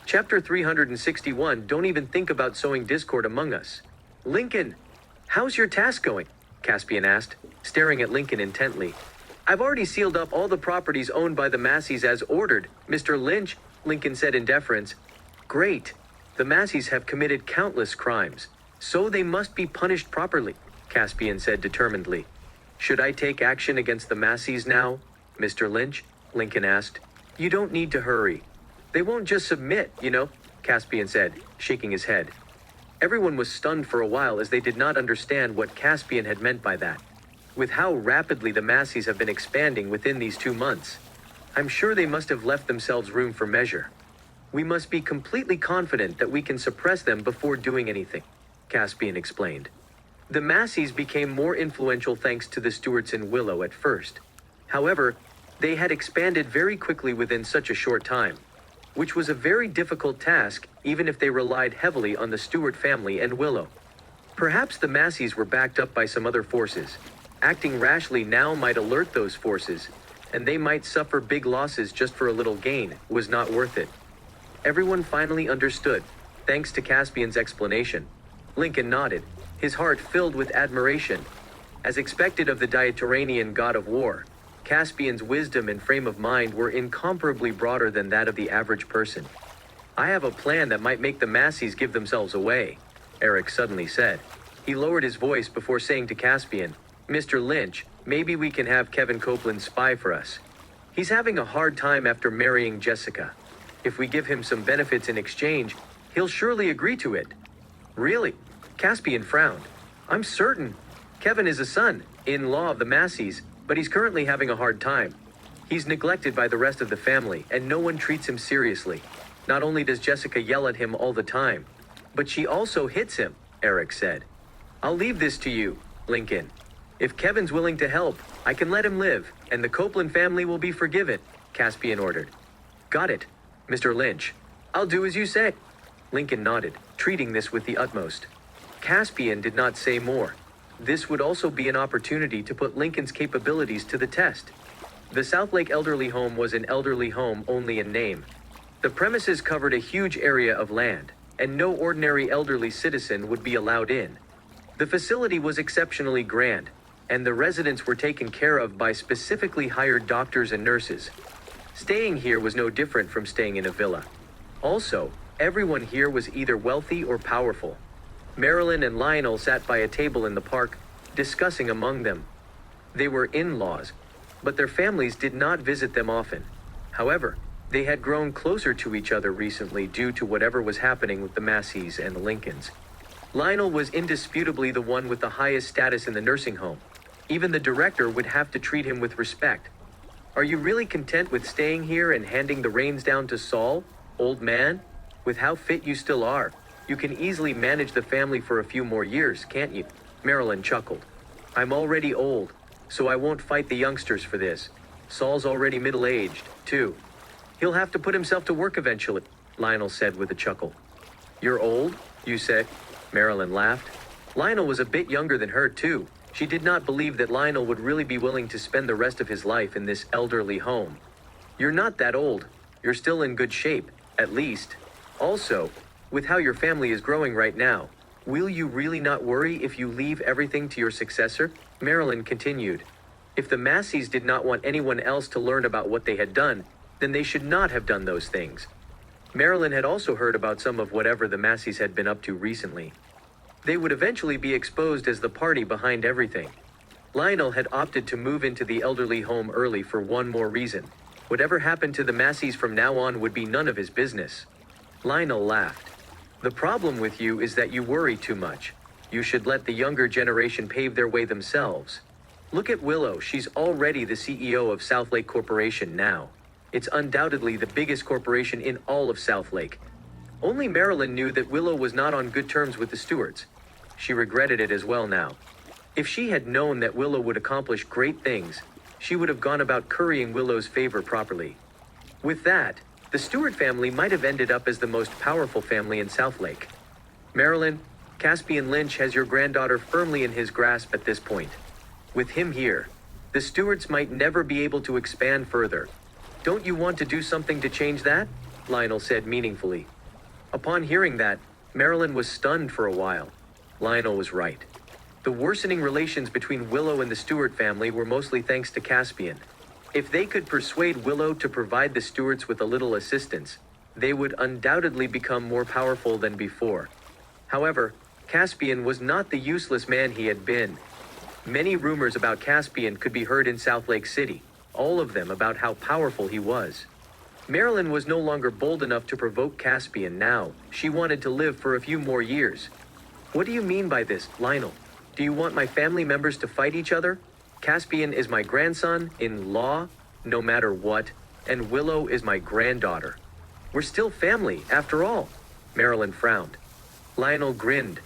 Chapter 361, don't even think about sowing discord among us. Lincoln, how's your task going? Caspian asked, staring at Lincoln intently. I've already sealed up all the properties owned by the Masseys as ordered, Mr. Lynch, Lincoln said in deference. Great. The Masseys have committed countless crimes, so they must be punished properly, Caspian said determinedly. Should I take action against the Masseys now, Mr. Lynch? Lincoln asked. You don't need to hurry. They won't just submit, you know, Caspian said, shaking his head. Everyone was stunned for a while as they did not understand what Caspian had meant by that. With how rapidly the Masseys have been expanding within these 2 months, I'm sure they must have left themselves room for measure. We must be completely confident that we can suppress them before doing anything, Caspian explained. The Masseys became more influential thanks to the Stewarts and Willow at first. However, they had expanded very quickly within such a short time, which was a very difficult task even if they relied heavily on the Stewart family and Willow. Perhaps the Masseys were backed up by some other forces. Acting rashly now might alert those forces, and they might suffer big losses just for a little gain, was not worth it. Everyone finally understood, thanks to Caspian's explanation. Lincoln nodded, his heart filled with admiration. As expected of the Dieteranian god of war, Caspian's wisdom and frame of mind were incomparably broader than that of the average person. I have a plan that might make the Masseys give themselves away, Eric suddenly said. He lowered his voice before saying to Caspian, Mr. Lynch, maybe we can have Kevin Copeland spy for us. He's having a hard time after marrying Jessica. If we give him some benefits in exchange, he'll surely agree to it. Really? Caspian frowned. I'm certain. Kevin is a son-in-law of the Masseys, but he's currently having a hard time. He's neglected by the rest of the family, and no one treats him seriously. Not only does Jessica yell at him all the time, but she also hits him, Eric said. I'll leave this to you, Lincoln. If Kevin's willing to help, I can let him live, and the Copeland family will be forgiven, Caspian ordered. Got it, Mr. Lynch. I'll do as you say. Lincoln nodded, treating this with the utmost. Caspian did not say more. This would also be an opportunity to put Lincoln's capabilities to the test. The Southlake Elderly Home was an elderly home only in name. The premises covered a huge area of land, and no ordinary elderly citizen would be allowed in. The facility was exceptionally grand, and the residents were taken care of by specifically hired doctors and nurses. Staying here was no different from staying in a villa. Also, everyone here was either wealthy or powerful. Marilyn and Lionel sat by a table in the park, discussing among them. They were in-laws, but their families did not visit them often. However, they had grown closer to each other recently due to whatever was happening with the Masseys and the Lincolns. Lionel was indisputably the one with the highest status in the nursing home. Even the director would have to treat him with respect. Are you really content with staying here and handing the reins down to Saul, old man? With how fit you still are, you can easily manage the family for a few more years, can't you? Marilyn chuckled. I'm already old, so I won't fight the youngsters for this. Saul's already middle-aged, too. He'll have to put himself to work eventually, Lionel said with a chuckle. You're old, you said? Marilyn laughed. Lionel was a bit younger than her, too. She did not believe that Lionel would really be willing to spend the rest of his life in this elderly home. You're not that old. You're still in good shape, at least. Also, with how your family is growing right now, will you really not worry if you leave everything to your successor? Marilyn continued. If the Masseys did not want anyone else to learn about what they had done, then they should not have done those things. Marilyn had also heard about some of whatever the Masseys had been up to recently. They would eventually be exposed as the party behind everything. Lionel had opted to move into the elderly home early for one more reason. Whatever happened to the Masseys from now on would be none of his business. Lionel laughed. The problem with you is that you worry too much. You should let the younger generation pave their way themselves. Look at Willow, she's already the CEO of Southlake Corporation now. It's undoubtedly the biggest corporation in all of Southlake. Only Marilyn knew that Willow was not on good terms with the Stewarts. She regretted it as well now. If she had known that Willow would accomplish great things, she would have gone about currying Willow's favor properly. With that, the Stewart family might have ended up as the most powerful family in Southlake. Marilyn, Caspian Lynch has your granddaughter firmly in his grasp at this point. With him here, the Stewarts might never be able to expand further. Don't you want to do something to change that? Lionel said meaningfully. Upon hearing that, Marilyn was stunned for a while. Lionel was right. The worsening relations between Willow and the Stewart family were mostly thanks to Caspian. If they could persuade Willow to provide the Stewarts with a little assistance, they would undoubtedly become more powerful than before. However, Caspian was not the useless man he had been. Many rumors about Caspian could be heard in Southlake City, all of them about how powerful he was. Marilyn was no longer bold enough to provoke Caspian now. She wanted to live for a few more years. What do you mean by this, Lionel? Do you want my family members to fight each other? Caspian is my grandson, in law, no matter what, and Willow is my granddaughter. We're still family, after all. Marilyn frowned. Lionel grinned.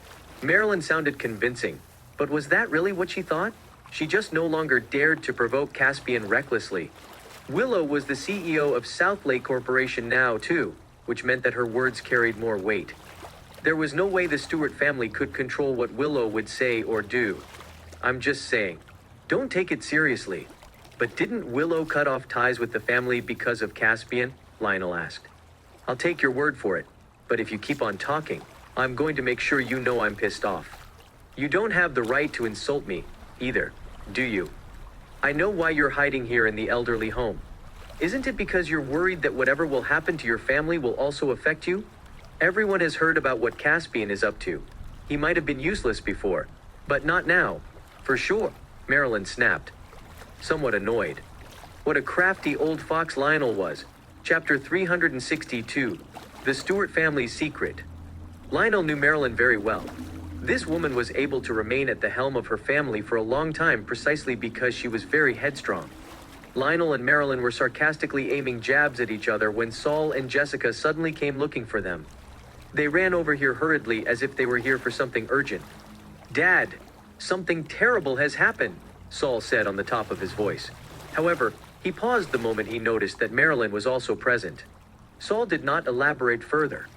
Marilyn sounded convincing, but was that really what she thought? She just no longer dared to provoke Caspian recklessly. Willow was the CEO of Southlake Corporation now, too, which meant that her words carried more weight. There was no way the Stewart family could control what Willow would say or do. I'm just saying, don't take it seriously. But didn't Willow cut off ties with the family because of Caspian? Lionel asked. I'll take your word for it, but if you keep on talking, I'm going to make sure you know I'm pissed off. You don't have the right to insult me, either, do you? I know why you're hiding here in the elderly home. Isn't it because you're worried that whatever will happen to your family will also affect you? Everyone has heard about what Caspian is up to. He might have been useless before, but not now. For sure, Marilyn snapped, somewhat annoyed. What a crafty old fox Lionel was. Chapter 362, The Stewart Family's Secret. Lionel knew Marilyn very well. This woman was able to remain at the helm of her family for a long time precisely because she was very headstrong. Lionel and Marilyn were sarcastically aiming jabs at each other when Saul and Jessica suddenly came looking for them. They ran over here hurriedly as if they were here for something urgent. Dad, something terrible has happened, Saul said on the top of his voice. However, he paused the moment he noticed that Marilyn was also present. Saul did not elaborate further.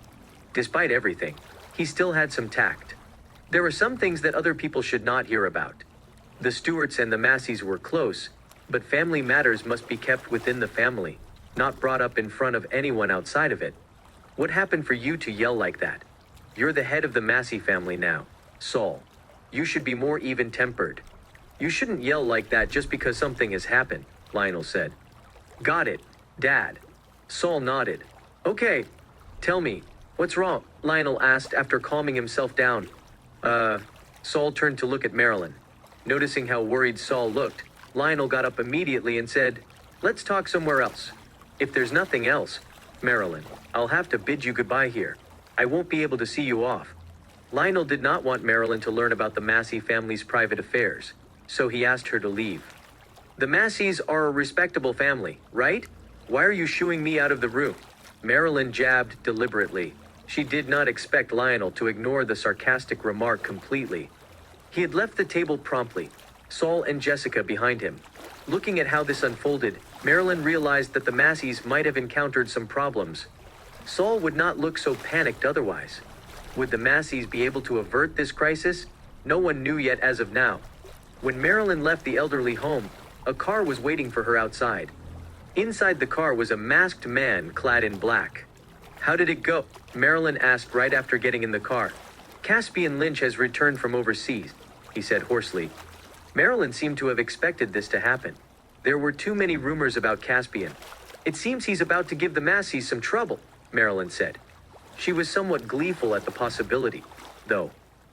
Despite everything, he still had some tact. There were some things that other people should not hear about. The Stewarts and the Masseys were close, but family matters must be kept within the family, not brought up in front of anyone outside of it. What happened for you to yell like that? You're the head of the Massey family now, Saul. You should be more even-tempered. You shouldn't yell like that just because something has happened, Lionel said. Got it, Dad. Saul nodded. Okay, tell me, what's wrong? Lionel asked after calming himself down. Saul turned to look at Marilyn. Noticing how worried Saul looked, Lionel got up immediately and said, let's talk somewhere else. If there's nothing else, Marilyn, I'll have to bid you goodbye here. I won't be able to see you off. Lionel did not want Marilyn to learn about the Massey family's private affairs, so he asked her to leave. The Masseys are a respectable family, right? Why are you shooing me out of the room? Marilyn jabbed deliberately. She did not expect Lionel to ignore the sarcastic remark completely. He had left the table promptly, Saul and Jessica behind him. Looking at how this unfolded, Marilyn realized that the Masseys might have encountered some problems. Saul would not look so panicked otherwise. Would the Masseys be able to avert this crisis? No one knew yet as of now. When Marilyn left the elderly home, a car was waiting for her outside. Inside the car was a masked man clad in black. How did it go? Marilyn asked right after getting in the car. Caspian Lynch has returned from overseas, he said hoarsely. Marilyn seemed to have expected this to happen. There were too many rumors about Caspian. It seems he's about to give the Masseys some trouble, Marilyn said. She was somewhat gleeful at the possibility, though.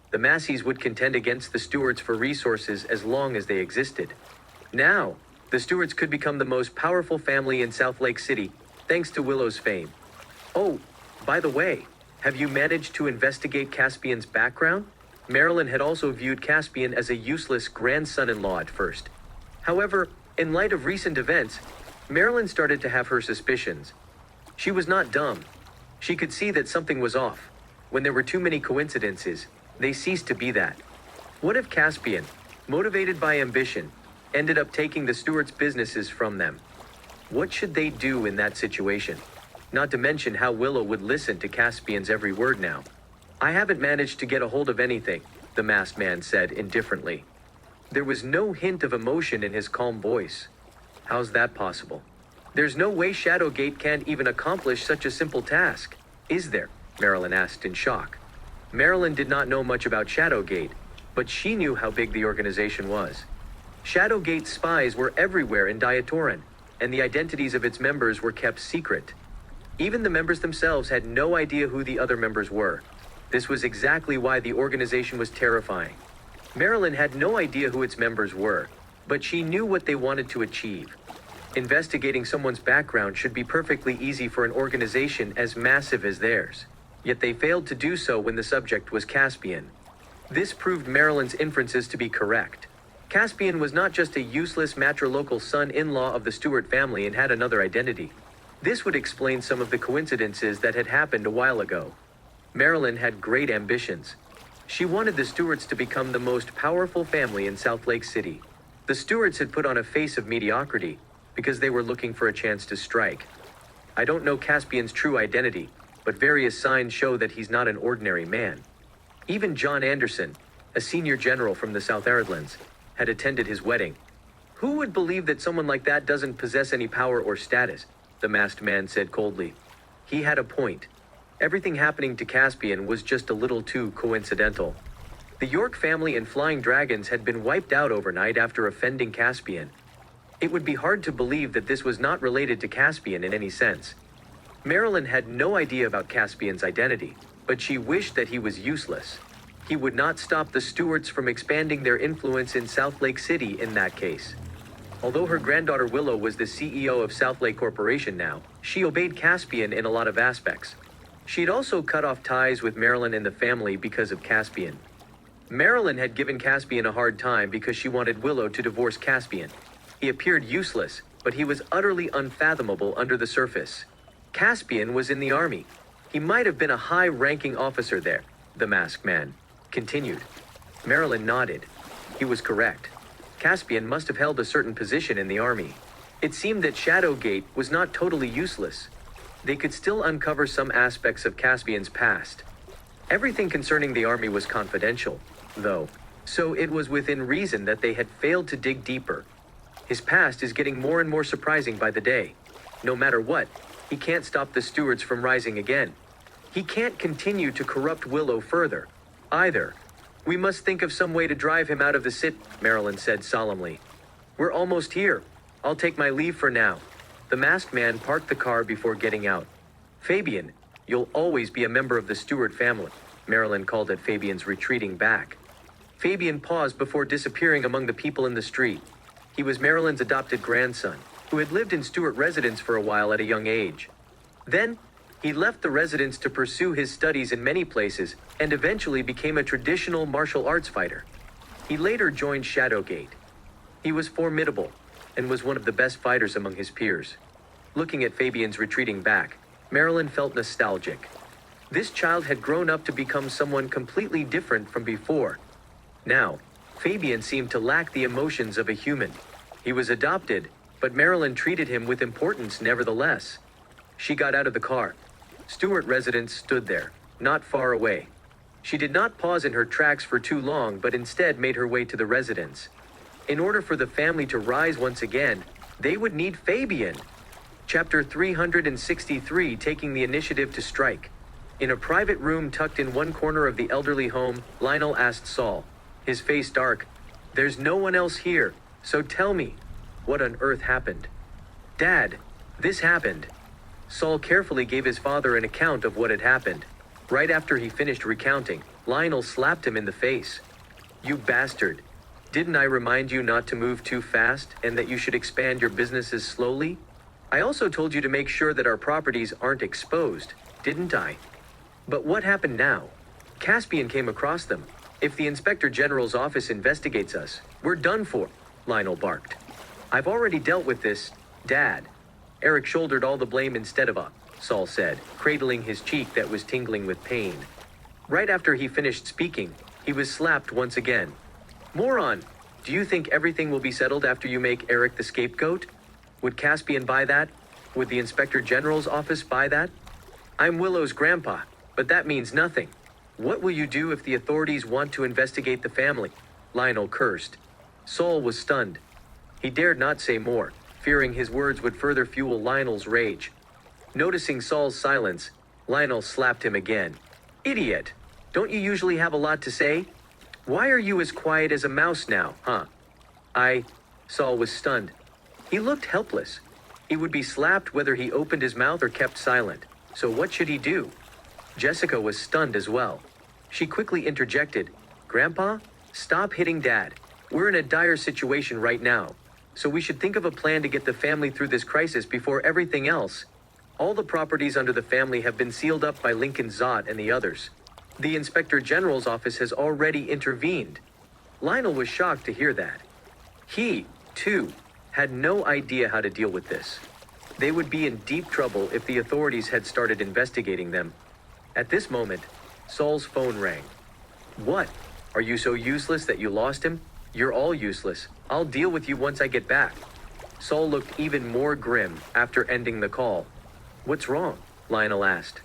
The Masseys would contend against the Stewarts for resources as long as they existed. Now, the Stewarts could become the most powerful family in Southlake City, thanks to Willow's fame. Oh, by the way, have you managed to investigate Caspian's background? Marilyn had also viewed Caspian as a useless grandson-in-law at first. However, in light of recent events, Marilyn started to have her suspicions. She was not dumb. She could see that something was off. When there were too many coincidences, they ceased to be that. What if Caspian, motivated by ambition, ended up taking the Stewarts' businesses from them? What should they do in that situation? Not to mention how Willow would listen to Caspian's every word now. I haven't managed to get a hold of anything, the masked man said indifferently. There was no hint of emotion in his calm voice. How's that possible? There's no way Shadowgate can't even accomplish such a simple task, is there? Marilyn asked in shock. Marilyn did not know much about Shadowgate, but she knew how big the organization was. Shadowgate's spies were everywhere in Diatoran, and the identities of its members were kept secret. Even the members themselves had no idea who the other members were. This was exactly why the organization was terrifying. Marilyn had no idea who its members were, but she knew what they wanted to achieve. Investigating someone's background should be perfectly easy for an organization as massive as theirs. Yet they failed to do so when the subject was Caspian. This proved Marilyn's inferences to be correct. Caspian was not just a useless matrilocal son-in-law of the Stewart family and had another identity. This would explain some of the coincidences that had happened a while ago. Marilyn had great ambitions. She wanted the Stewarts to become the most powerful family in Southlake City. The Stewarts had put on a face of mediocrity because they were looking for a chance to strike. I don't know Caspian's true identity, but various signs show that he's not an ordinary man. Even John Anderson, a senior general from the South Aridlands, had attended his wedding. Who would believe that someone like that doesn't possess any power or status? The masked man said coldly. He had a point. Everything happening to Caspian was just a little too coincidental. The York family and Flying Dragons had been wiped out overnight after offending Caspian. It would be hard to believe that this was not related to Caspian in any sense. Marilyn had no idea about Caspian's identity, but she wished that he was useless. He would not stop the Stewarts from expanding their influence in Southlake City in that case. Although her granddaughter Willow was the CEO of Southlake Corporation now, she obeyed Caspian in a lot of aspects. She'd also cut off ties with Marilyn and the family because of Caspian. Marilyn had given Caspian a hard time because she wanted Willow to divorce Caspian. He appeared useless, but he was utterly unfathomable under the surface. Caspian was in the army. He might have been a high-ranking officer there, the masked man continued. Marilyn nodded. He was correct. Caspian must have held a certain position in the army. It seemed that Shadowgate was not totally useless. They could still uncover some aspects of Caspian's past. Everything concerning the army was confidential, though, so it was within reason that they had failed to dig deeper. His past is getting more and more surprising by the day. No matter what, he can't stop the Stewarts from rising again. He can't continue to corrupt Willow further, either. We must think of some way to drive him out of the city, Marilyn said solemnly. We're almost here. I'll take my leave for now. The masked man parked the car before getting out. Fabian, you'll always be a member of the Stewart family, Marilyn called at Fabian's retreating back. Fabian paused before disappearing among the people in the street. He was Marilyn's adopted grandson, who had lived in Stewart residence for a while at a young age. Then, he left the residence to pursue his studies in many places and eventually became a traditional martial arts fighter. He later joined Shadowgate. He was formidable and was one of the best fighters among his peers. Looking at Fabian's retreating back, Marilyn felt nostalgic. This child had grown up to become someone completely different from before. Now, Fabian seemed to lack the emotions of a human. He was adopted, but Marilyn treated him with importance nevertheless. She got out of the car. Stewart residence stood there, not far away. She did not pause in her tracks for too long, but instead made her way to the residence. In order for the family to rise once again, they would need Fabian. Chapter 363, taking the initiative to strike. In a private room tucked in one corner of the elderly home, Lionel asked Saul, his face dark, "There's no one else here, so tell me, what on earth happened?" "Dad, this happened." Saul carefully gave his father an account of what had happened. Right after he finished recounting, Lionel slapped him in the face. "You bastard. Didn't I remind you not to move too fast and that you should expand your businesses slowly? I also told you to make sure that our properties aren't exposed, didn't I? But what happened now? Caspian came across them. If the Inspector General's office investigates us, we're done for," Lionel barked. "I've already dealt with this, Dad." Eric shouldered all the blame instead of Saul said, cradling his cheek that was tingling with pain. Right after he finished speaking, he was slapped once again. "Moron, do you think everything will be settled after you make Eric the scapegoat? Would Caspian buy that? Would the Inspector General's office buy that? I'm Willow's grandpa, but that means nothing. What will you do if the authorities want to investigate the family?" Lionel cursed. Saul was stunned. He dared not say more, fearing his words would further fuel Lionel's rage. Noticing Saul's silence, Lionel slapped him again. Idiot! Don't you usually have a lot to say? Why are you as quiet as a mouse now, huh? Saul was stunned. He looked helpless. He would be slapped whether he opened his mouth or kept silent. So what should he do? Jessica was stunned as well. She quickly interjected, Grandpa, stop hitting Dad. We're in a dire situation right now. So we should think of a plan to get the family through this crisis before everything else. All the properties under the family have been sealed up by Lincoln Zott and the others. The Inspector General's office has already intervened. Lionel was shocked to hear that. He, too, had no idea how to deal with this. They would be in deep trouble if the authorities had started investigating them. At this moment, Saul's phone rang. What? Are you so useless that you lost him? You're all useless. I'll deal with you once I get back. Saul looked even more grim after ending the call. What's wrong? Lionel asked.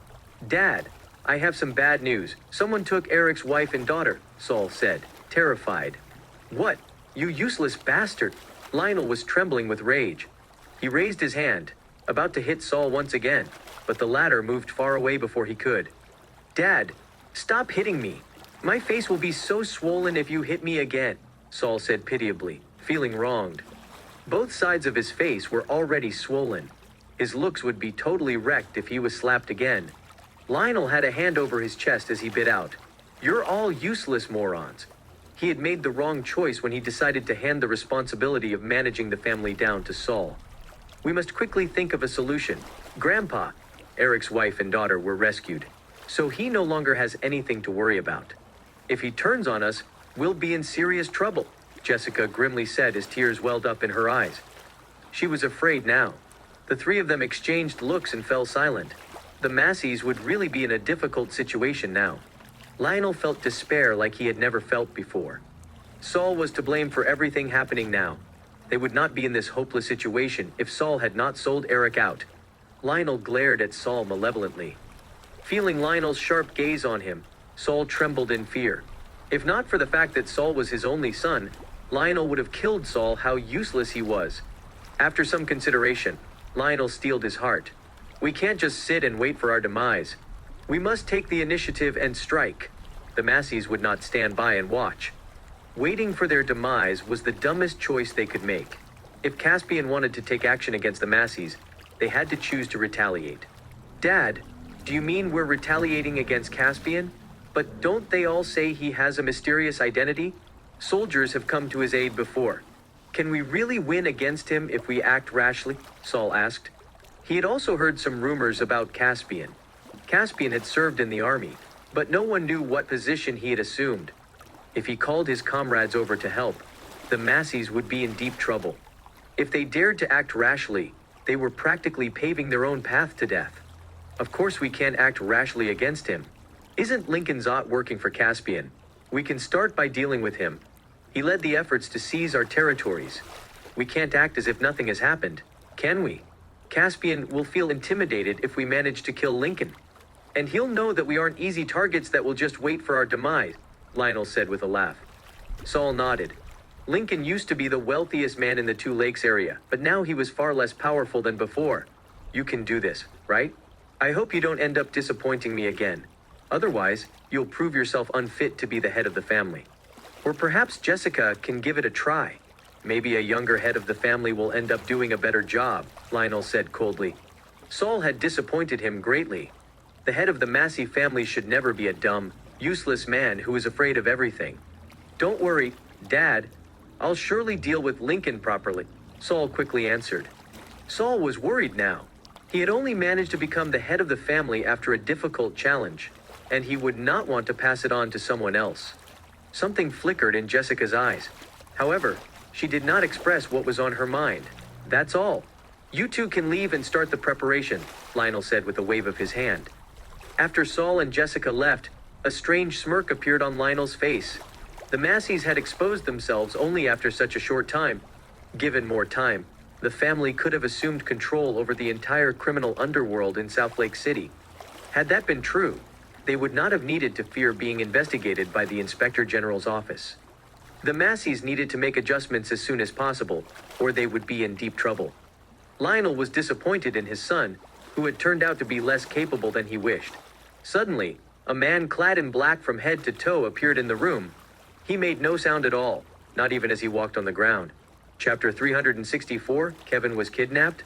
Dad, I have some bad news. Someone took Eric's wife and daughter, Saul said, terrified. What? You useless bastard! Lionel was trembling with rage. He raised his hand, about to hit Saul once again, but the latter moved far away before he could. Dad, stop hitting me. My face will be so swollen if you hit me again, Saul said pitiably, feeling wronged. Both sides of his face were already swollen. His looks would be totally wrecked if he was slapped again. Lionel had a hand over his chest as he bit out. You're all useless morons. He had made the wrong choice when he decided to hand the responsibility of managing the family down to Saul. We must quickly think of a solution. Grandpa, Eric's wife and daughter were rescued, so he no longer has anything to worry about. If he turns on us, we'll be in serious trouble, Jessica grimly said as tears welled up in her eyes. She was afraid now. The three of them exchanged looks and fell silent. The Masseys would really be in a difficult situation now. Lionel felt despair like he had never felt before. Saul was to blame for everything happening now. They would not be in this hopeless situation if Saul had not sold Eric out. Lionel glared at Saul malevolently. Feeling Lionel's sharp gaze on him, Saul trembled in fear. If not for the fact that Saul was his only son, Lionel would have killed Saul. How useless he was. After some consideration, Lionel steeled his heart. We can't just sit and wait for our demise. We must take the initiative and strike. The Masseys would not stand by and watch. Waiting for their demise was the dumbest choice they could make. If Caspian wanted to take action against the Masseys, they had to choose to retaliate. Dad, do you mean we're retaliating against Caspian? But don't they all say he has a mysterious identity? Soldiers have come to his aid before. Can we really win against him if we act rashly? Saul asked. He had also heard some rumors about Caspian. Caspian had served in the army, but no one knew what position he had assumed. If he called his comrades over to help, the Masseys would be in deep trouble. If they dared to act rashly, they were practically paving their own path to death. Of course we can't act rashly against him. Isn't Lincoln Zott working for Caspian? We can start by dealing with him. He led the efforts to seize our territories. We can't act as if nothing has happened, can we? Caspian will feel intimidated if we manage to kill Lincoln. And he'll know that we aren't easy targets that will just wait for our demise, Lionel said with a laugh. Saul nodded. Lincoln used to be the wealthiest man in the Two Lakes area, but now he was far less powerful than before. You can do this, right? I hope you don't end up disappointing me again. Otherwise, you'll prove yourself unfit to be the head of the family. Or perhaps Jessica can give it a try. Maybe a younger head of the family will end up doing a better job, Lionel said coldly. Saul had disappointed him greatly. The head of the Massey family should never be a dumb, useless man who is afraid of everything. Don't worry, Dad. I'll surely deal with Lincoln properly, Saul quickly answered. Saul was worried now. He had only managed to become the head of the family after a difficult challenge, and he would not want to pass it on to someone else. Something flickered in Jessica's eyes. However, she did not express what was on her mind. That's all. You two can leave and start the preparation, Lionel said with a wave of his hand. After Saul and Jessica left, a strange smirk appeared on Lionel's face. The Masseys had exposed themselves only after such a short time. Given more time, the family could have assumed control over the entire criminal underworld in Southlake City. Had that been true, they would not have needed to fear being investigated by the Inspector General's office. The Masseys needed to make adjustments as soon as possible, or they would be in deep trouble. Lionel was disappointed in his son, who had turned out to be less capable than he wished. Suddenly, a man clad in black from head to toe appeared in the room. He made no sound at all, not even as he walked on the ground. Chapter 364, Kevin was kidnapped?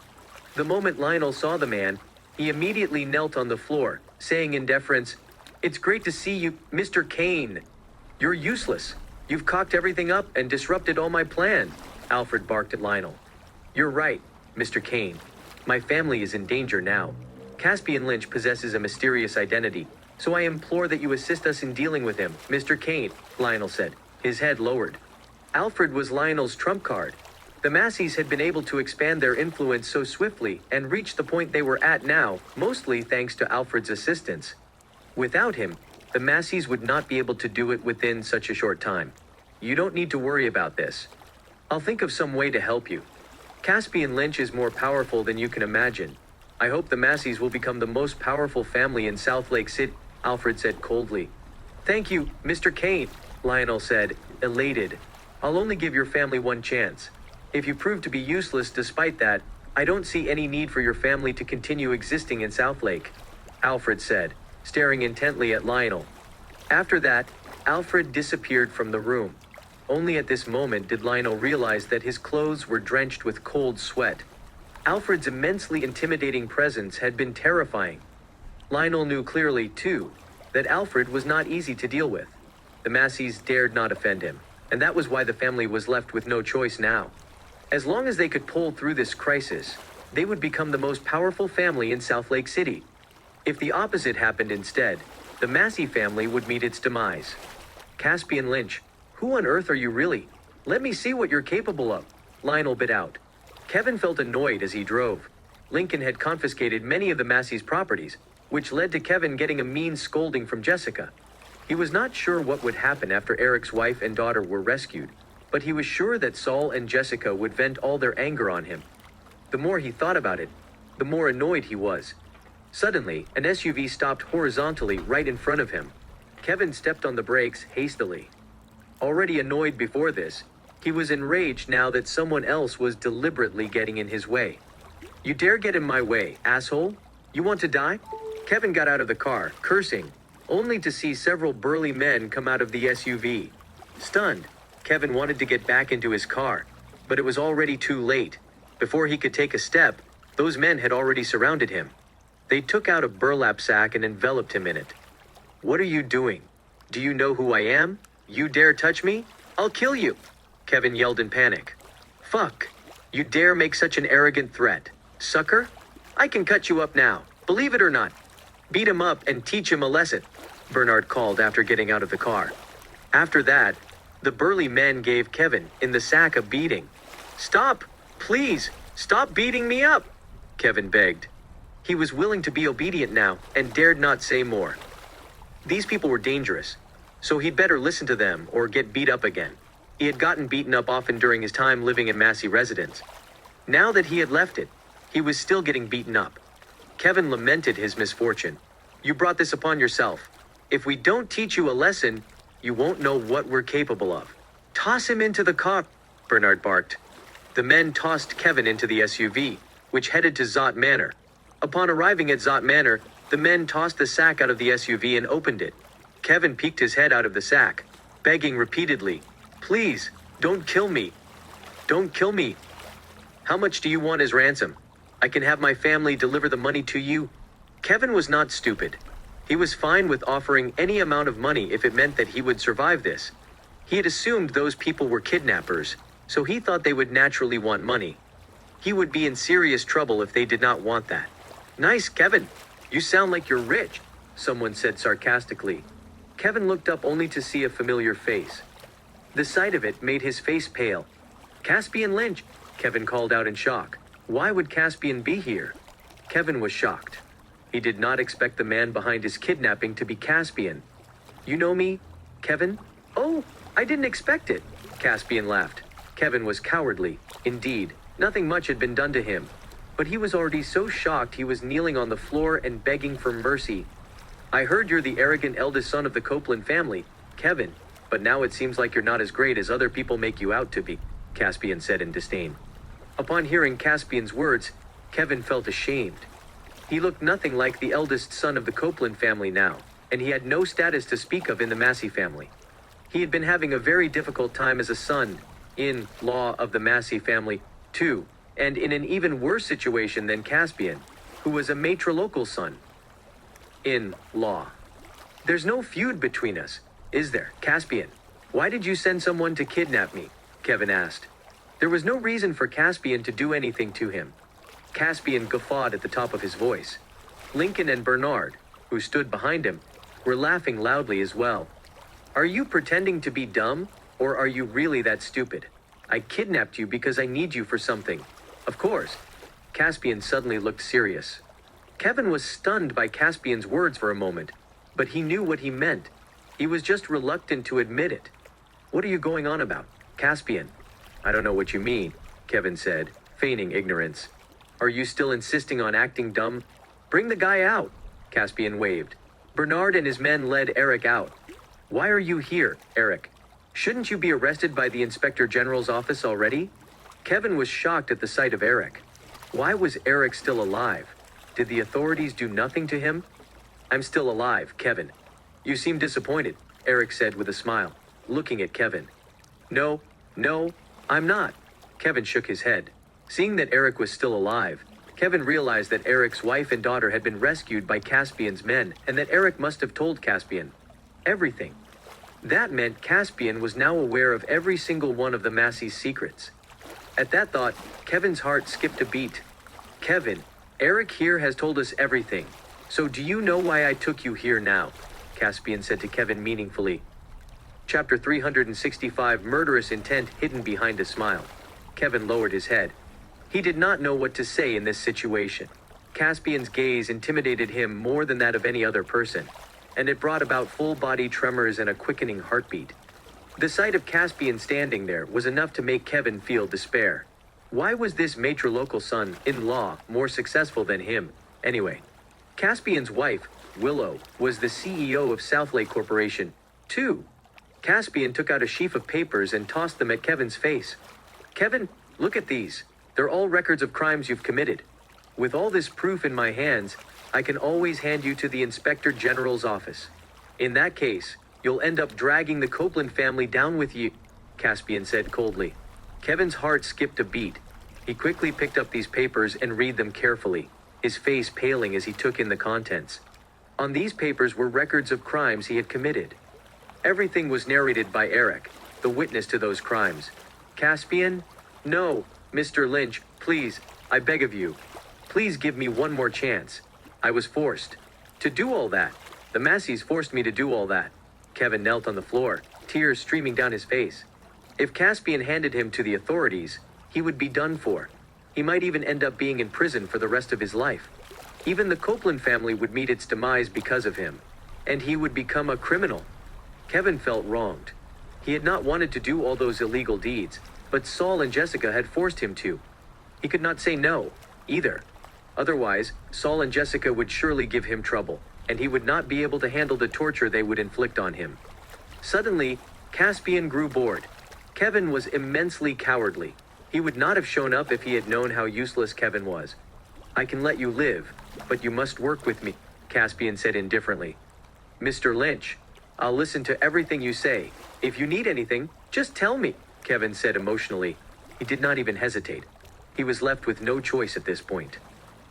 The moment Lionel saw the man, he immediately knelt on the floor, saying in deference, "It's great to see you, Mr. Kane. You're useless. You've cocked everything up and disrupted all my plan." Alfred barked at Lionel. "You're right, Mr. Kane. My family is in danger now. Caspian Lynch possesses a mysterious identity, so I implore that you assist us in dealing with him, Mr. Kane," Lionel said, his head lowered. Alfred was Lionel's trump card. The Masseys had been able to expand their influence so swiftly and reach the point they were at now, mostly thanks to Alfred's assistance. Without him, the Masseys would not be able to do it within such a short time. "You don't need to worry about this. I'll think of some way to help you. Caspian Lynch is more powerful than you can imagine. I hope the Masseys will become the most powerful family in Southlake City," Alfred said coldly. "Thank you, Mr. Kane," Lionel said, elated. "I'll only give your family one chance. If you prove to be useless despite that, I don't see any need for your family to continue existing in Southlake," Alfred said, staring intently at Lionel. After that, Alfred disappeared from the room. Only at this moment did Lionel realize that his clothes were drenched with cold sweat. Alfred's immensely intimidating presence had been terrifying. Lionel knew clearly, too, that Alfred was not easy to deal with. The Masseys dared not offend him, and that was why the family was left with no choice now. As long as they could pull through this crisis, they would become the most powerful family in Southlake City. If the opposite happened instead, the Massey family would meet its demise. "Caspian Lynch, who on earth are you really? Let me see what you're capable of," Lionel bit out. Kevin felt annoyed as he drove. Lincoln had confiscated many of the Masseys' properties, which led to Kevin getting a mean scolding from Jessica. He was not sure what would happen after Eric's wife and daughter were rescued, but he was sure that Saul and Jessica would vent all their anger on him. The more he thought about it, the more annoyed he was. Suddenly, an SUV stopped horizontally right in front of him. Kevin stepped on the brakes hastily. Already annoyed before this, he was enraged now that someone else was deliberately getting in his way. "You dare get in my way, asshole? You want to die?" Kevin got out of the car, cursing, only to see several burly men come out of the SUV. Stunned, Kevin wanted to get back into his car, but it was already too late. Before he could take a step, those men had already surrounded him. They took out a burlap sack and enveloped him in it. "What are you doing? Do you know who I am? You dare touch me? I'll kill you!" Kevin yelled in panic. "Fuck! You dare make such an arrogant threat, sucker? I can cut you up now, believe it or not. Beat him up and teach him a lesson," Bernard called after getting out of the car. After that, the burly men gave Kevin in the sack a beating. "Stop! Please, stop beating me up!" Kevin begged. He was willing to be obedient now and dared not say more. These people were dangerous, so he'd better listen to them or get beat up again. He had gotten beaten up often during his time living in Massey residence. Now that he had left it, he was still getting beaten up. Kevin lamented his misfortune. "You brought this upon yourself. If we don't teach you a lesson, you won't know what we're capable of. Toss him into the car," Bernard barked. The men tossed Kevin into the SUV, which headed to Zott Manor. Upon arriving at Zott Manor, the men tossed the sack out of the SUV and opened it. Kevin peeked his head out of the sack, begging repeatedly, "Please, don't kill me. Don't kill me. How much do you want as ransom? I can have my family deliver the money to you." Kevin was not stupid. He was fine with offering any amount of money if it meant that he would survive this. He had assumed those people were kidnappers, so he thought they would naturally want money. He would be in serious trouble if they did not want that. "Nice, Kevin. You sound like you're rich," someone said sarcastically. Kevin looked up only to see a familiar face. The sight of it made his face pale. "Caspian Lynch," Kevin called out in shock. Why would Caspian be here? Kevin was shocked. He did not expect the man behind his kidnapping to be Caspian. "You know me, Kevin?" "Oh, I didn't expect it," Caspian laughed. Kevin was cowardly. Indeed, nothing much had been done to him. But he was already so shocked he was kneeling on the floor and begging for mercy. "I heard you're the arrogant eldest son of the Copeland family, Kevin, but now it seems like you're not as great as other people make you out to be," Caspian said in disdain. Upon hearing Caspian's words, Kevin felt ashamed. He looked nothing like the eldest son of the Copeland family now, and he had no status to speak of in the Massey family. He had been having a very difficult time as a son-in-law of the Massey family, too, and in an even worse situation than Caspian, who was a matrilocal son-in-law. There's no feud between us, is there, Caspian? Why did you send someone to kidnap me? Kevin asked. There was no reason for Caspian to do anything to him. Caspian guffawed at the top of his voice. Lincoln and Bernard, who stood behind him, were laughing loudly as well. Are you pretending to be dumb, or are you really that stupid? I kidnapped you because I need you for something. Of course. Caspian suddenly looked serious. Kevin was stunned by Caspian's words for a moment, but he knew what he meant. He was just reluctant to admit it. What are you going on about, Caspian? I don't know what you mean, Kevin said, feigning ignorance. Are you still insisting on acting dumb? Bring the guy out, Caspian waved. Bernard and his men led Eric out. Why are you here, Eric? Shouldn't you be arrested by the Inspector General's office already? Kevin was shocked at the sight of Eric. Why was Eric still alive? Did the authorities do nothing to him? I'm still alive, Kevin. You seem disappointed, Eric said with a smile, looking at Kevin. No, I'm not. Kevin shook his head. Seeing that Eric was still alive, Kevin realized that Eric's wife and daughter had been rescued by Caspian's men and that Eric must have told Caspian everything. That meant Caspian was now aware of every single one of the Masseys' secrets. At that thought, Kevin's heart skipped a beat. Kevin, Eric here has told us everything. So do you know why I took you here now? Caspian said to Kevin meaningfully. Chapter 365, Murderous Intent Hidden Behind a Smile. Kevin lowered his head. He did not know what to say in this situation. Caspian's gaze intimidated him more than that of any other person, and it brought about full-body tremors and a quickening heartbeat. The sight of Caspian standing there was enough to make Kevin feel despair. Why was this matrilocal son-in-law more successful than him, anyway? Caspian's wife, Willow, was the CEO of Southlake Corporation, too. Caspian took out a sheaf of papers and tossed them at Kevin's face. Kevin, look at these. They're all records of crimes you've committed. With all this proof in my hands, I can always hand you to the Inspector General's office. In that case, you'll end up dragging the Copeland family down with you, Caspian said coldly. Kevin's heart skipped a beat. He quickly picked up these papers and read them carefully, his face paling as he took in the contents. On these papers were records of crimes he had committed. Everything was narrated by Eric, the witness to those crimes. Caspian? No, Mr. Lynch, please, I beg of you. Please give me one more chance. I was forced to do all that. The Masseys forced me to do all that. Kevin knelt on the floor, tears streaming down his face. If Caspian handed him to the authorities, he would be done for. He might even end up being in prison for the rest of his life. Even the Copeland family would meet its demise because of him, and he would become a criminal. Kevin felt wronged. He had not wanted to do all those illegal deeds, but Saul and Jessica had forced him to. He could not say no, either. Otherwise, Saul and Jessica would surely give him trouble, and he would not be able to handle the torture they would inflict on him. Suddenly, Caspian grew bored. Kevin was immensely cowardly. He would not have shown up if he had known how useless Kevin was. I can let you live, but you must work with me, Caspian said indifferently. Mr. Lynch, I'll listen to everything you say. If you need anything, just tell me, Kevin said emotionally. He did not even hesitate. He was left with no choice at this point.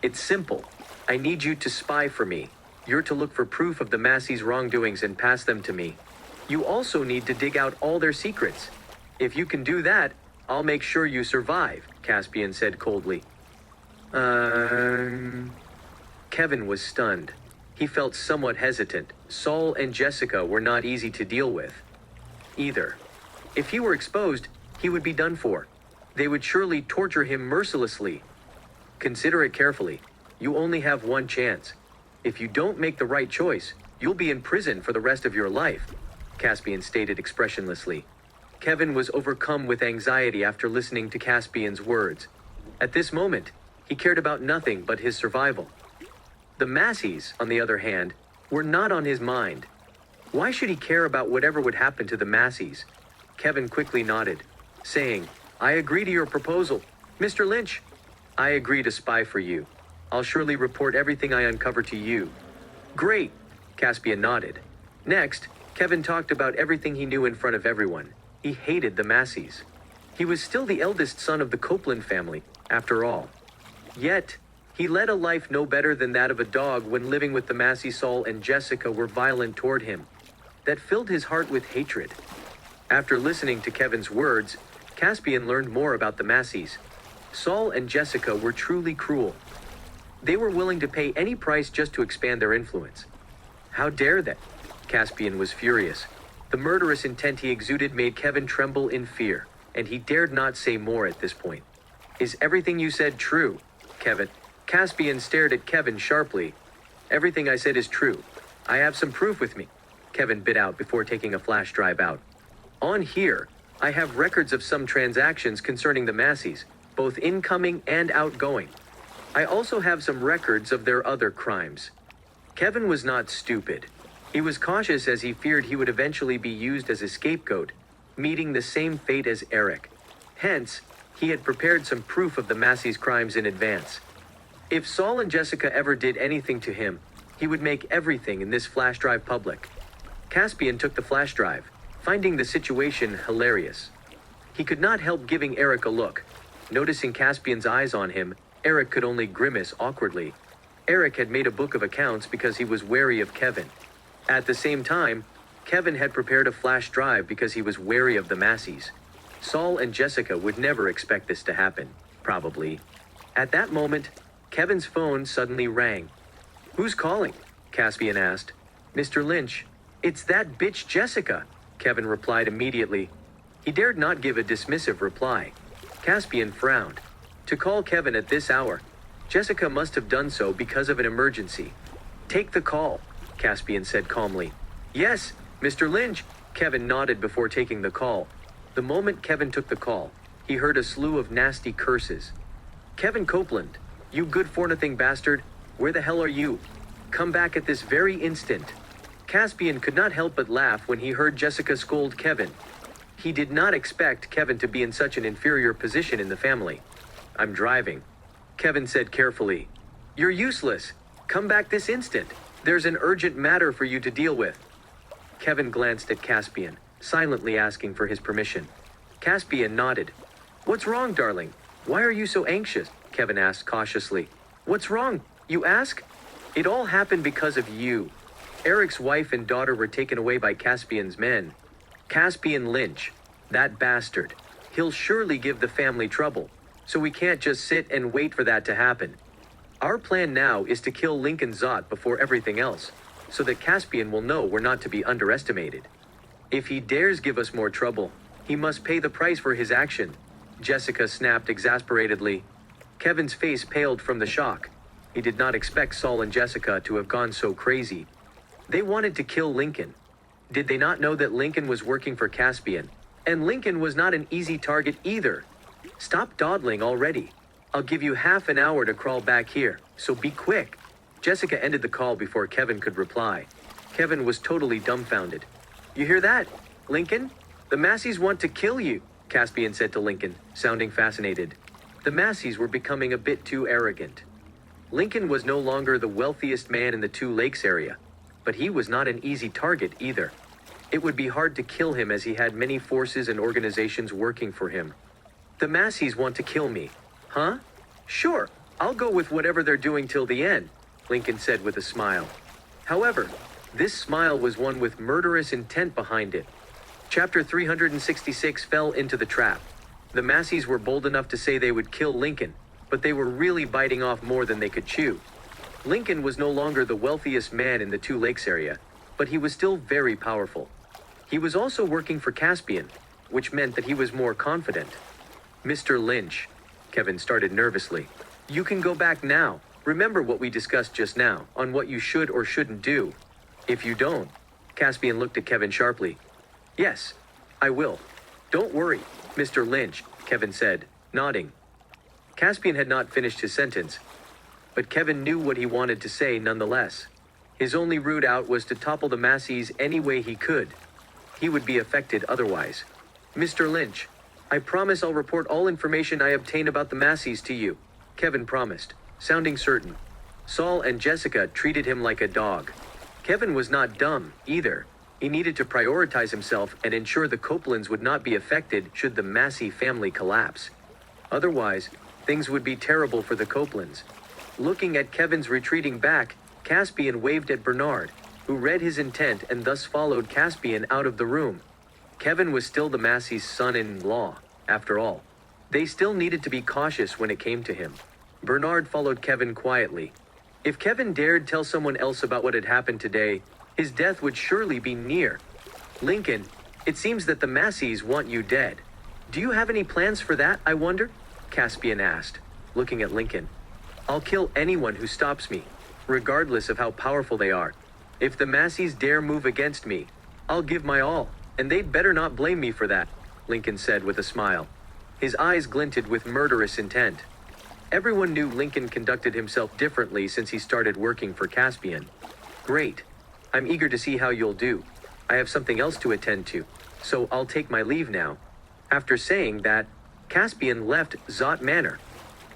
It's simple. I need you to spy for me. You're to look for proof of the Masseys' wrongdoings and pass them to me. You also need to dig out all their secrets. If you can do that, I'll make sure you survive, Caspian said coldly. Kevin was stunned. He felt somewhat hesitant. Saul and Jessica were not easy to deal with, either. If he were exposed, he would be done for. They would surely torture him mercilessly. Consider it carefully. You only have one chance. If you don't make the right choice, you'll be in prison for the rest of your life, Caspian stated expressionlessly. Kevin was overcome with anxiety after listening to Caspian's words. At this moment, he cared about nothing but his survival. The Masseys, on the other hand, were not on his mind. Why should he care about whatever would happen to the Masseys? Kevin quickly nodded, saying, I agree to your proposal. Mr. Lynch, I agree to spy for you. I'll surely report everything I uncover to you. Great, Caspian nodded. Next, Kevin talked about everything he knew in front of everyone. He hated the Masseys. He was still the eldest son of the Copeland family, after all. Yet, he led a life no better than that of a dog when living with the Masseys. Saul and Jessica were violent toward him. That filled his heart with hatred. After listening to Kevin's words, Caspian learned more about the Masseys. Saul and Jessica were truly cruel. They were willing to pay any price just to expand their influence. How dare they? Caspian was furious. The murderous intent he exuded made Kevin tremble in fear, and he dared not say more at this point. Is everything you said true, Kevin? Caspian stared at Kevin sharply. Everything I said is true. I have some proof with me, Kevin bit out before taking a flash drive out. On here, I have records of some transactions concerning the Masseys, both incoming and outgoing. I also have some records of their other crimes. Kevin was not stupid. He was cautious as he feared he would eventually be used as a scapegoat, meeting the same fate as Eric. Hence, he had prepared some proof of the Masseys' crimes in advance. If Saul and Jessica ever did anything to him, he would make everything in this flash drive public. Caspian took the flash drive, finding the situation hilarious. He could not help giving Eric a look. Noticing Caspian's eyes on him, Eric could only grimace awkwardly. Eric had made a book of accounts because he was wary of Kevin. At the same time, Kevin had prepared a flash drive because he was wary of the Masseys. Saul and Jessica would never expect this to happen, probably. At that moment, Kevin's phone suddenly rang. Who's calling? Caspian asked. Mr. Lynch. It's that bitch Jessica, Kevin replied immediately. He dared not give a dismissive reply. Caspian frowned. To call Kevin at this hour, Jessica must have done so because of an emergency. Take the call, Caspian said calmly. Yes, Mr. Lynch, Kevin nodded before taking the call. The moment Kevin took the call, he heard a slew of nasty curses. Kevin Copeland, you good-for-nothing bastard, where the hell are you? Come back at this very instant. Caspian could not help but laugh when he heard Jessica scold Kevin. He did not expect Kevin to be in such an inferior position in the family. I'm driving, Kevin said carefully. You're useless. Come back this instant. There's an urgent matter for you to deal with. Kevin glanced at Caspian, silently asking for his permission. Caspian nodded. What's wrong, darling? Why are you so anxious? Kevin asked cautiously. What's wrong, you ask? It all happened because of you. Eric's wife and daughter were taken away by Caspian's men. Caspian Lynch, that bastard. He'll surely give the family trouble, so we can't just sit and wait for that to happen. Our plan now is to kill Lincoln Zott before everything else, so that Caspian will know we're not to be underestimated. If he dares give us more trouble, he must pay the price for his action, Jessica snapped exasperatedly. Kevin's face paled from the shock. He did not expect Saul and Jessica to have gone so crazy. They wanted to kill Lincoln. Did they not know that Lincoln was working for Caspian? And Lincoln was not an easy target either. Stop dawdling already. I'll give you half an hour to crawl back here, so be quick. Jessica ended the call before Kevin could reply. Kevin was totally dumbfounded. You hear that, Lincoln? The Masseys want to kill you, Caspian said to Lincoln, sounding fascinated. The Masseys were becoming a bit too arrogant. Lincoln was no longer the wealthiest man in the Two Lakes area, but he was not an easy target either. It would be hard to kill him as he had many forces and organizations working for him. The Masseys want to kill me, huh? Sure, I'll go with whatever they're doing till the end, Lincoln said with a smile. However, this smile was one with murderous intent behind it. Chapter 366 fell into the trap. The Masseys were bold enough to say they would kill Lincoln, but they were really biting off more than they could chew. Lincoln was no longer the wealthiest man in the Two Lakes area, but he was still very powerful. He was also working for Caspian, which meant that he was more confident. Mr. Lynch, Kevin started nervously. You can go back now. Remember what we discussed just now, on what you should or shouldn't do. If you don't, Caspian looked at Kevin sharply. Yes, I will. Don't worry, Mr. Lynch, Kevin said, nodding. Caspian had not finished his sentence, but Kevin knew what he wanted to say nonetheless. His only route out was to topple the Masseys any way he could. He would be affected otherwise. Mr. Lynch, I promise I'll report all information I obtain about the Masseys to you, Kevin promised. sounding certain. Saul and Jessica treated him like a dog. Kevin was not dumb, either. He needed to prioritize himself and ensure the Copelands would not be affected should the Massey family collapse. Otherwise, things would be terrible for the Copelands. Looking at Kevin's retreating back, Caspian waved at Bernard, who read his intent and thus followed Caspian out of the room. Kevin was still the Masseys' son-in-law, after all. They still needed to be cautious when it came to him. Bernard followed Kevin quietly. If Kevin dared tell someone else about what had happened today, his death would surely be near. Lincoln, it seems that the Masseys want you dead. Do you have any plans for that, I wonder? Caspian asked, looking at Lincoln. I'll kill anyone who stops me, regardless of how powerful they are. If the Masseys dare move against me, I'll give my all, and they'd better not blame me for that, Lincoln said with a smile. His eyes glinted with murderous intent. Everyone knew Lincoln conducted himself differently since he started working for Caspian. Great. I'm eager to see how you'll do. I have something else to attend to, so I'll take my leave now. After saying that, Caspian left Zot Manor.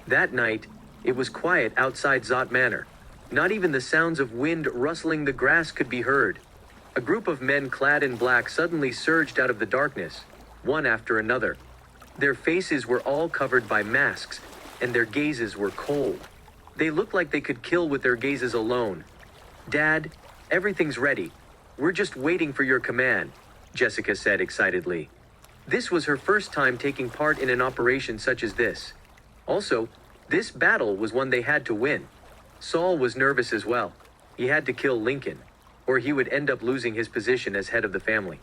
That night, it was quiet outside Zot Manor. Not even the sounds of wind rustling the grass could be heard. A group of men clad in black suddenly surged out of the darkness, one after another. Their faces were all covered by masks, and their gazes were cold. They looked like they could kill with their gazes alone. Dad, everything's ready. We're just waiting for your command, Jessica said excitedly. This was her first time taking part in an operation such as this. Also, this battle was one they had to win. Saul was nervous as well. He had to kill Lincoln, or he would end up losing his position as head of the family.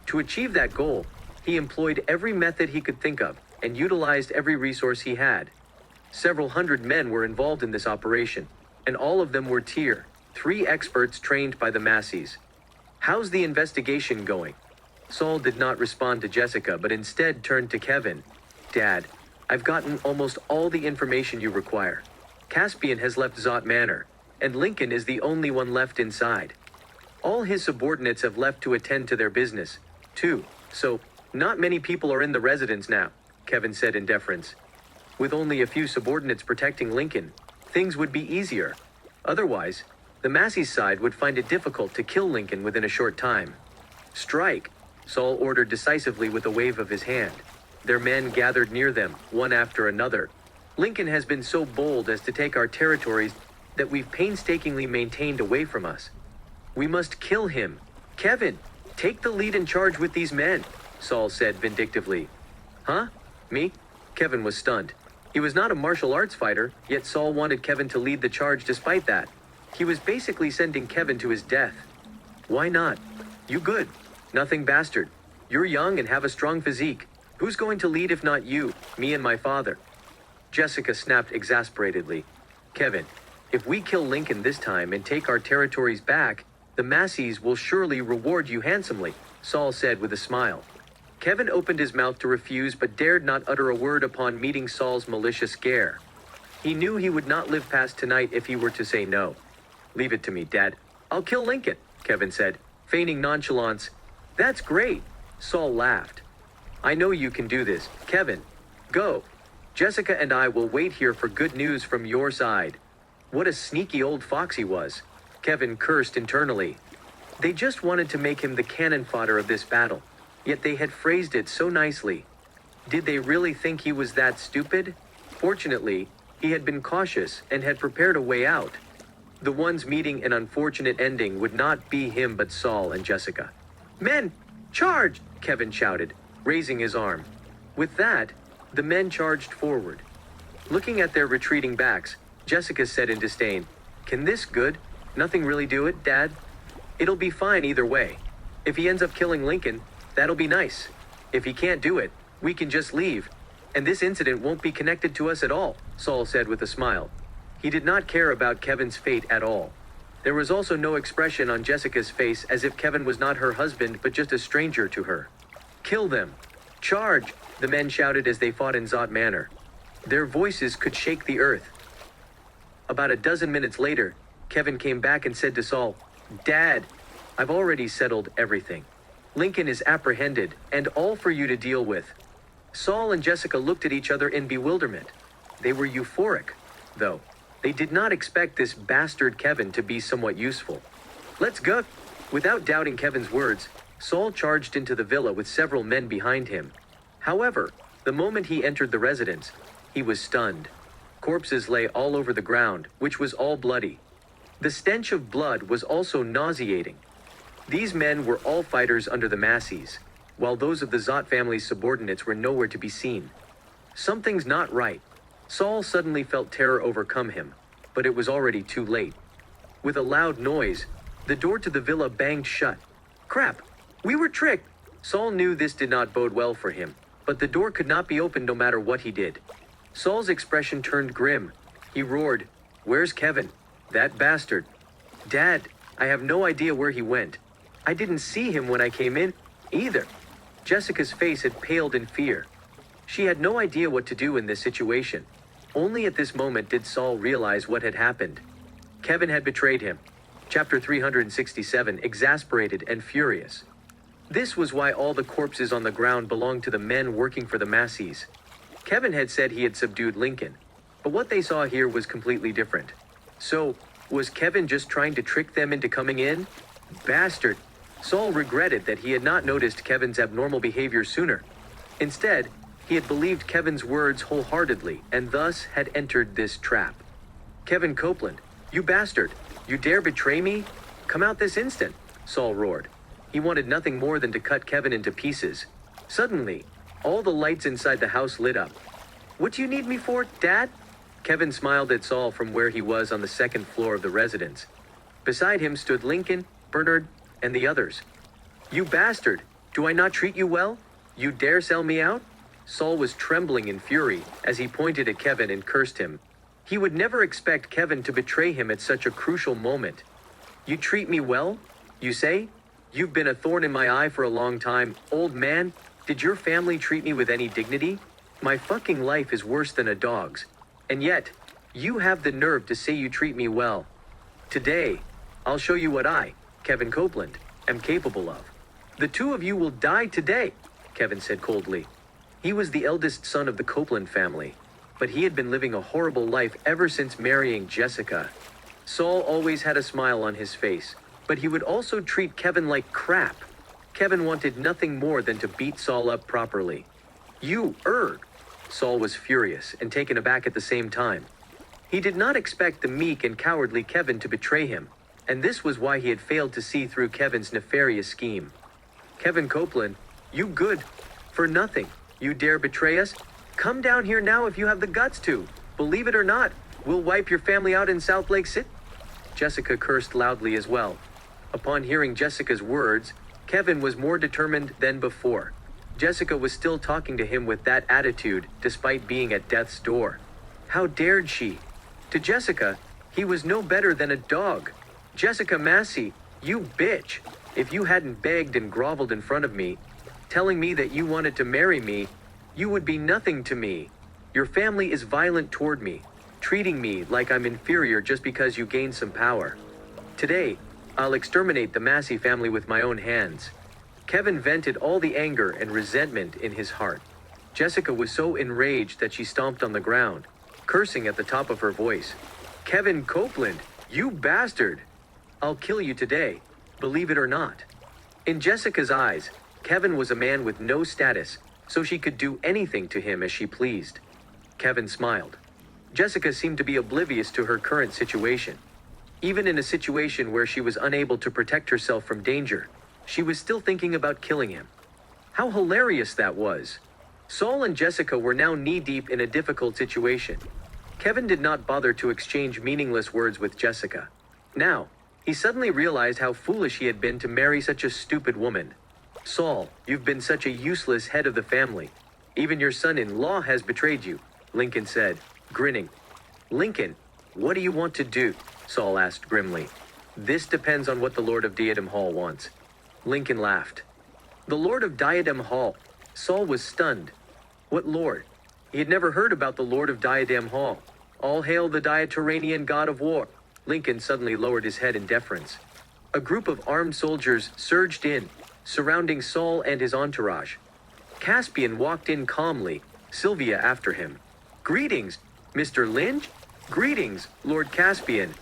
To achieve that goal, he employed every method he could think of and utilized every resource he had. Several hundred men were involved in this operation, and all of them were Tier 3 experts trained by the Masseys. How's the investigation going? Saul did not respond to Jessica, but instead turned to Kevin. Dad, I've gotten almost all the information you require. Caspian has left Zot Manor, and Lincoln is the only one left inside. All his subordinates have left to attend to their business, too, so not many people are in the residence now, Kevin said in deference. With only a few subordinates protecting Lincoln, things would be easier. Otherwise, the Masseys side would find it difficult to kill Lincoln within a short time. Strike, Saul ordered decisively with a wave of his hand. Their men gathered near them, one after another. Lincoln has been so bold as to take our territories that we've painstakingly maintained away from us. We must kill him. Kevin, take the lead and charge with these men, Saul said vindictively. Huh? Me? Kevin was stunned. He was not a martial arts fighter, yet Saul wanted Kevin to lead the charge despite that. He was basically sending Kevin to his death. Why not? You good. Nothing bastard. You're young and have a strong physique. Who's going to lead if not you, me and my father? Jessica snapped exasperatedly. Kevin, if we kill Lincoln this time and take our territories back, the Masseys will surely reward you handsomely, Saul said with a smile. Kevin opened his mouth to refuse but dared not utter a word upon meeting Saul's malicious glare. He knew he would not live past tonight if he were to say no. Leave it to me, Dad. I'll kill Lincoln, Kevin said, feigning nonchalance. That's great, Saul laughed. I know you can do this, Kevin. Go. Jessica and I will wait here for good news from your side. What a sneaky old fox he was, Kevin cursed internally. They just wanted to make him the cannon fodder of this battle, yet they had phrased it so nicely. Did they really think he was that stupid? Fortunately, he had been cautious and had prepared a way out. The ones meeting an unfortunate ending would not be him but Saul and Jessica. Men, charge! Kevin shouted, raising his arm. With that, the men charged forward. Looking at their retreating backs, Jessica said in disdain, Can this good? Nothing really do it, Dad? It'll be fine either way. If he ends up killing Lincoln, that'll be nice. If he can't do it, we can just leave. And this incident won't be connected to us at all, Saul said with a smile. He did not care about Kevin's fate at all. There was also no expression on Jessica's face as if Kevin was not her husband but just a stranger to her. Kill them! Charge! The men shouted as they fought in Zot Manor. Their voices could shake the earth. About a dozen minutes later, Kevin came back and said to Saul, Dad, I've already settled everything. Lincoln is apprehended, and all for you to deal with. Saul and Jessica looked at each other in bewilderment. They were euphoric, though. They did not expect this bastard Kevin to be somewhat useful. Let's go! Without doubting Kevin's words, Saul charged into the villa with several men behind him. However, the moment he entered the residence, he was stunned. Corpses lay all over the ground, which was all bloody. The stench of blood was also nauseating. These men were all fighters under the Masseys, while those of the Zott family's subordinates were nowhere to be seen. Something's not right. Saul suddenly felt terror overcome him, but it was already too late. With a loud noise, the door to the villa banged shut. Crap! We were tricked! Saul knew this did not bode well for him, but the door could not be opened no matter what he did. Saul's expression turned grim. He roared, "Where's Kevin? That bastard! Dad, I have no idea where he went. I didn't see him when I came in, either." Jessica's face had paled in fear. She had no idea what to do in this situation. Only at this moment did Saul realize what had happened. Kevin had betrayed him. Chapter 367, exasperated and furious. This was why all the corpses on the ground belonged to the men working for the Masseys. Kevin had said he had subdued Lincoln, but what they saw here was completely different. So, was Kevin just trying to trick them into coming in? Bastard! Saul regretted that he had not noticed Kevin's abnormal behavior sooner. Instead, he had believed Kevin's words wholeheartedly and thus had entered this trap. "Kevin Copeland, you bastard! You dare betray me? Come out this instant!" Saul roared. He wanted nothing more than to cut Kevin into pieces. Suddenly, all the lights inside the house lit up. "What do you need me for, Dad?" Kevin smiled at Saul from where he was on the second floor of the residence. Beside him stood Lincoln, Bernard, and the others. "You bastard! Do I not treat you well? You dare sell me out?" Saul was trembling in fury as he pointed at Kevin and cursed him. He would never expect Kevin to betray him at such a crucial moment. "You treat me well, you say? You've been a thorn in my eye for a long time, old man. Did your family treat me with any dignity? My fucking life is worse than a dog's. And yet, you have the nerve to say you treat me well. Today, I'll show you what I, Kevin Copeland, am capable of." "The two of you will die today," Kevin said coldly. He was the eldest son of the Copeland family, but he had been living a horrible life ever since marrying Jessica. Saul always had a smile on his face, but he would also treat Kevin like crap. Kevin wanted nothing more than to beat Saul up properly. "You erg!" Saul was furious and taken aback at the same time. He did not expect the meek and cowardly Kevin to betray him, and this was why he had failed to see through Kevin's nefarious scheme. "Kevin Copeland, you good for nothing. You dare betray us? Come down here now if you have the guts to. Believe it or not, we'll wipe your family out in Southlake City." Jessica cursed loudly as well. Upon hearing Jessica's words, Kevin was more determined than before. Jessica was still talking to him with that attitude, despite being at death's door. How dared she? To Jessica, he was no better than a dog. "Jessica Massey, you bitch! If you hadn't begged and groveled in front of me, telling me that you wanted to marry me, you would be nothing to me. Your family is violent toward me, treating me like I'm inferior just because you gained some power. Today, I'll exterminate the Massey family with my own hands." Kevin vented all the anger and resentment in his heart. Jessica was so enraged that she stomped on the ground, cursing at the top of her voice. "Kevin Copeland, you bastard! I'll kill you today, believe it or not." In Jessica's eyes, Kevin was a man with no status, so she could do anything to him as she pleased. Kevin smiled. Jessica seemed to be oblivious to her current situation. Even in a situation where she was unable to protect herself from danger, she was still thinking about killing him. How hilarious that was! Saul and Jessica were now knee-deep in a difficult situation. Kevin did not bother to exchange meaningless words with Jessica. Now, he suddenly realized how foolish he had been to marry such a stupid woman. "Saul, you've been such a useless head of the family. Even your son-in-law has betrayed you," Lincoln said, grinning. "Lincoln, what do you want to do?" Saul asked grimly. "This depends on what the Lord of Diadem Hall wants." Lincoln laughed. "The Lord of Diadem Hall?" Saul was stunned. What lord? He had never heard about the Lord of Diadem Hall. "All hail the Diaturanian god of war." Lincoln suddenly lowered his head in deference. A group of armed soldiers surged in, surrounding Saul and his entourage. Caspian walked in calmly, Sylvia after him. "Greetings, Mr. Lynch?" Greetings, Lord Caspian.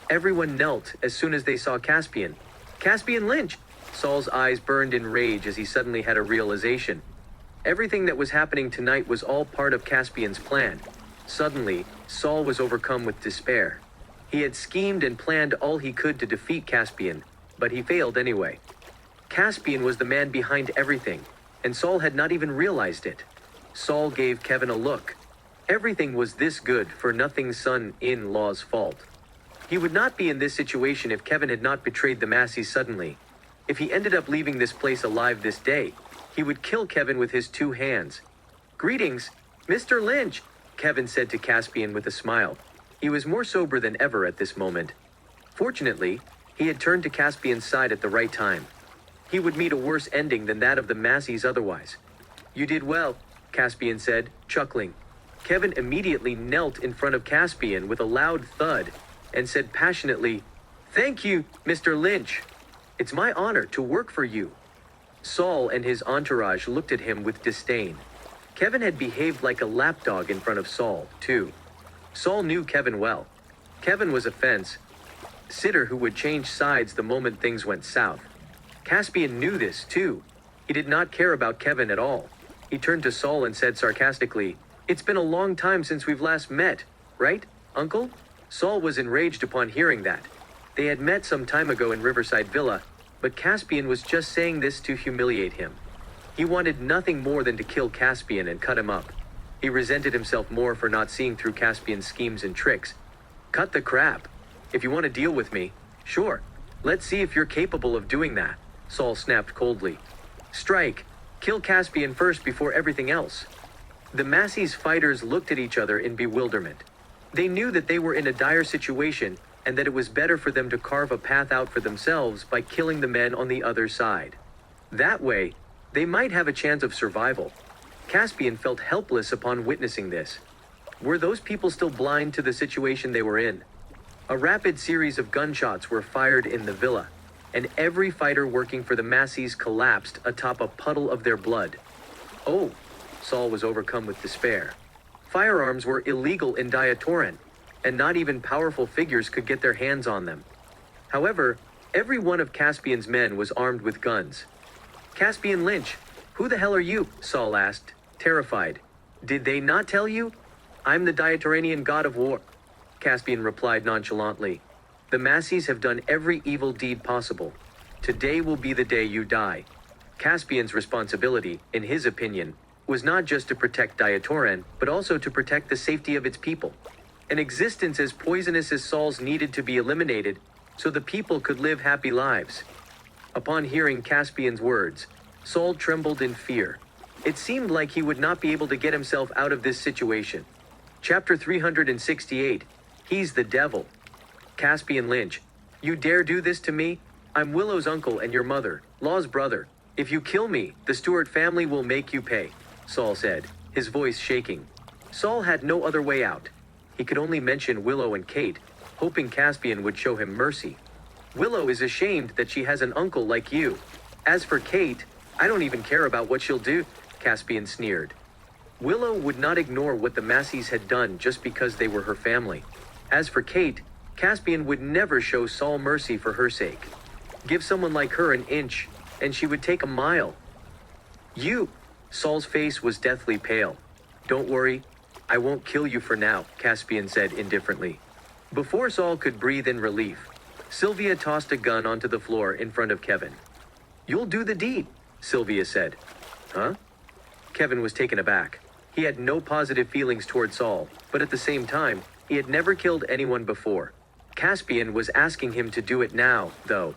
Everyone knelt as soon as they saw Caspian. Caspian Lynch! Saul's eyes burned in rage as he suddenly had a realization. Everything that was happening tonight was all part of Caspian's plan. Suddenly, Saul was overcome with despair. He had schemed and planned all he could to defeat Caspian, but he failed anyway. Caspian was the man behind everything, and Saul had not even realized it. Saul gave Kevin a look. Everything was this good for nothing son-in-law's fault. He would not be in this situation if Kevin had not betrayed the Masseys suddenly. If he ended up leaving this place alive this day, he would kill Kevin with his 2 hands. Greetings, Mr. Lynch, Kevin said to Caspian with a smile. He was more sober than ever at this moment. Fortunately, he had turned to Caspian's side at the right time. He would meet a worse ending than that of the Masseys otherwise. You did well, Caspian said, chuckling. Kevin immediately knelt in front of Caspian with a loud thud and said passionately, "Thank you, Mr. Lynch. It's my honor to work for you." Saul and his entourage looked at him with disdain. Kevin had behaved like a lapdog in front of Saul, too. Saul knew Kevin well. Kevin was a fence-sitter who would change sides the moment things went south. Caspian knew this, too. He did not care about Kevin at all. He turned to Saul and said sarcastically, "It's been a long time since we've last met, right, Uncle?" Saul was enraged upon hearing that. They had met some time ago in Riverside Villa, but Caspian was just saying this to humiliate him. He wanted nothing more than to kill Caspian and cut him up. He resented himself more for not seeing through Caspian's schemes and tricks. Cut the crap. If you want to deal with me, sure. Let's see if you're capable of doing that, Saul snapped coldly. Strike. Kill Caspian first before everything else. The Masseys fighters looked at each other in bewilderment. They knew that they were in a dire situation and that it was better for them to carve a path out for themselves by killing the men on the other side. That way, they might have a chance of survival. Caspian felt helpless upon witnessing this. Were those people still blind to the situation they were in? A rapid series of gunshots were fired in the villa, and every fighter working for the Masseys collapsed atop a puddle of their blood. Oh, Saul was overcome with despair. Firearms were illegal in Diatoran, and not even powerful figures could get their hands on them. However, every one of Caspian's men was armed with guns. Caspian Lynch, who the hell are you? Saul asked, terrified. Did they not tell you? I'm the Diatoranian god of war. Caspian replied nonchalantly. The Masseys have done every evil deed possible. Today will be the day you die. Caspian's responsibility, in his opinion, was not just to protect Diatoran, but also to protect the safety of its people. An existence as poisonous as Saul's needed to be eliminated, so the people could live happy lives. Upon hearing Caspian's words, Saul trembled in fear. It seemed like he would not be able to get himself out of this situation. Chapter 368, He's the Devil. Caspian Lynch, you dare do this to me? I'm Willow's uncle and your mother, Law's brother. If you kill me, the Stewart family will make you pay, Saul said, his voice shaking. Saul had no other way out. He could only mention Willow and Kate, hoping Caspian would show him mercy. Willow is ashamed that she has an uncle like you. As for Kate, I don't even care about what she'll do, Caspian sneered. Willow would not ignore what the Masseys had done just because they were her family. As for Kate, Caspian would never show Saul mercy for her sake. Give someone like her an inch, and she would take a mile. You! Saul's face was deathly pale. Don't worry, I won't kill you for now, Caspian said indifferently. Before Saul could breathe in relief, Sylvia tossed a gun onto the floor in front of Kevin. You'll do the deed, Sylvia said. Huh? Kevin was taken aback. He had no positive feelings toward Saul, but at the same time, he had never killed anyone before. Caspian was asking him to do it now, though.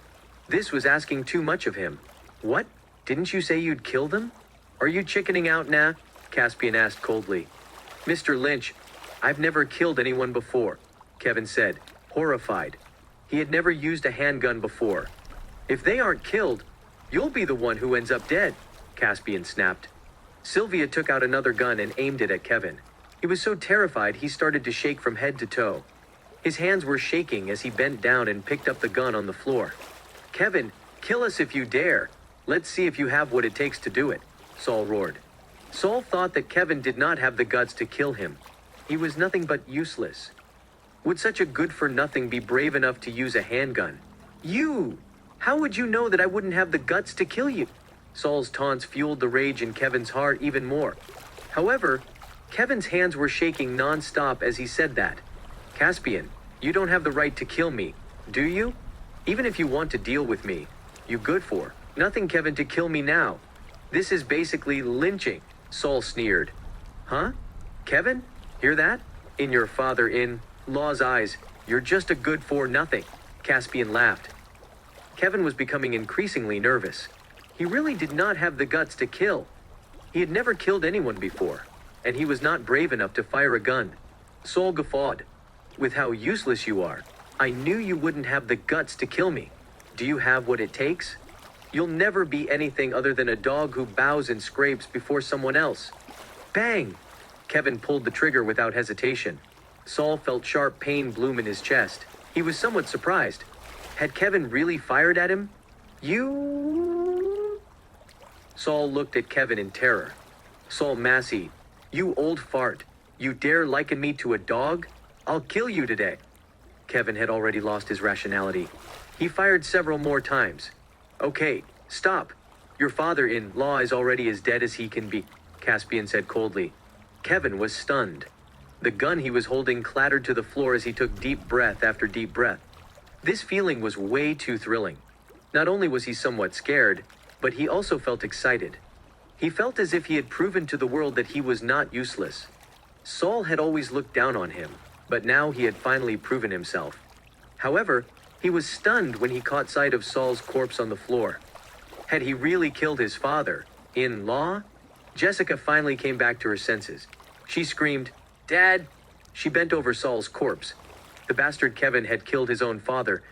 This was asking too much of him. What? Didn't you say you'd kill them? Are you chickening out now? Caspian asked coldly. Mr. Lynch, I've never killed anyone before, Kevin said, horrified. He had never used a handgun before. If they aren't killed, you'll be the one who ends up dead, Caspian snapped. Sylvia took out another gun and aimed it at Kevin. He was so terrified he started to shake from head to toe. His hands were shaking as he bent down and picked up the gun on the floor. Kevin, kill us if you dare. Let's see if you have what it takes to do it, Saul roared. Saul thought that Kevin did not have the guts to kill him. He was nothing but useless. Would such a good-for-nothing be brave enough to use a handgun? You! How would you know that I wouldn't have the guts to kill you? Saul's taunts fueled the rage in Kevin's heart even more. However, Kevin's hands were shaking non-stop as he said that. Caspian, you don't have the right to kill me, do you? Even if you want to deal with me, you good for nothing, Kevin, to kill me now. This is basically lynching, Saul sneered. Huh? Kevin? Hear that? In your father-in-law's eyes, you're just a good-for-nothing, Caspian laughed. Kevin was becoming increasingly nervous. He really did not have the guts to kill. He had never killed anyone before, and he was not brave enough to fire a gun. Saul guffawed. With how useless you are, I knew you wouldn't have the guts to kill me. Do you have what it takes? You'll never be anything other than a dog who bows and scrapes before someone else. Bang! Kevin pulled the trigger without hesitation. Saul felt sharp pain bloom in his chest. He was somewhat surprised. Had Kevin really fired at him? You... Saul looked at Kevin in terror. Saul Massey, you old fart. You dare liken me to a dog? I'll kill you today. Kevin had already lost his rationality. He fired several more times. Okay, stop. Your father-in-law is already as dead as he can be, Caspian said coldly. Kevin was stunned. The gun he was holding clattered to the floor as he took deep breath after deep breath. This feeling was way too thrilling. Not only was he somewhat scared, but he also felt excited. He felt as if he had proven to the world that he was not useless. Saul had always looked down on him, but now he had finally proven himself. However, he was stunned when he caught sight of Saul's corpse on the floor. Had he really killed his father-in-law? Jessica finally came back to her senses. She screamed, "Dad!" She bent over Saul's corpse. The bastard Kevin had killed his own father-in-law.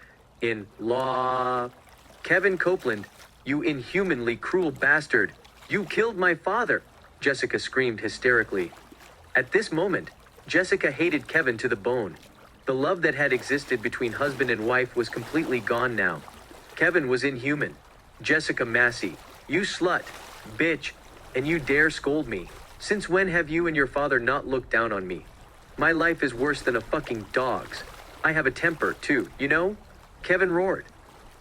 Kevin Copeland, you inhumanly cruel bastard! You killed my father! Jessica screamed hysterically. At this moment, Jessica hated Kevin to the bone. The love that had existed between husband and wife was completely gone now. Kevin was inhuman. Jessica Massey, you slut, bitch, and you dare scold me. Since when have you and your father not looked down on me? My life is worse than a fucking dog's. I have a temper, too, you know? Kevin roared.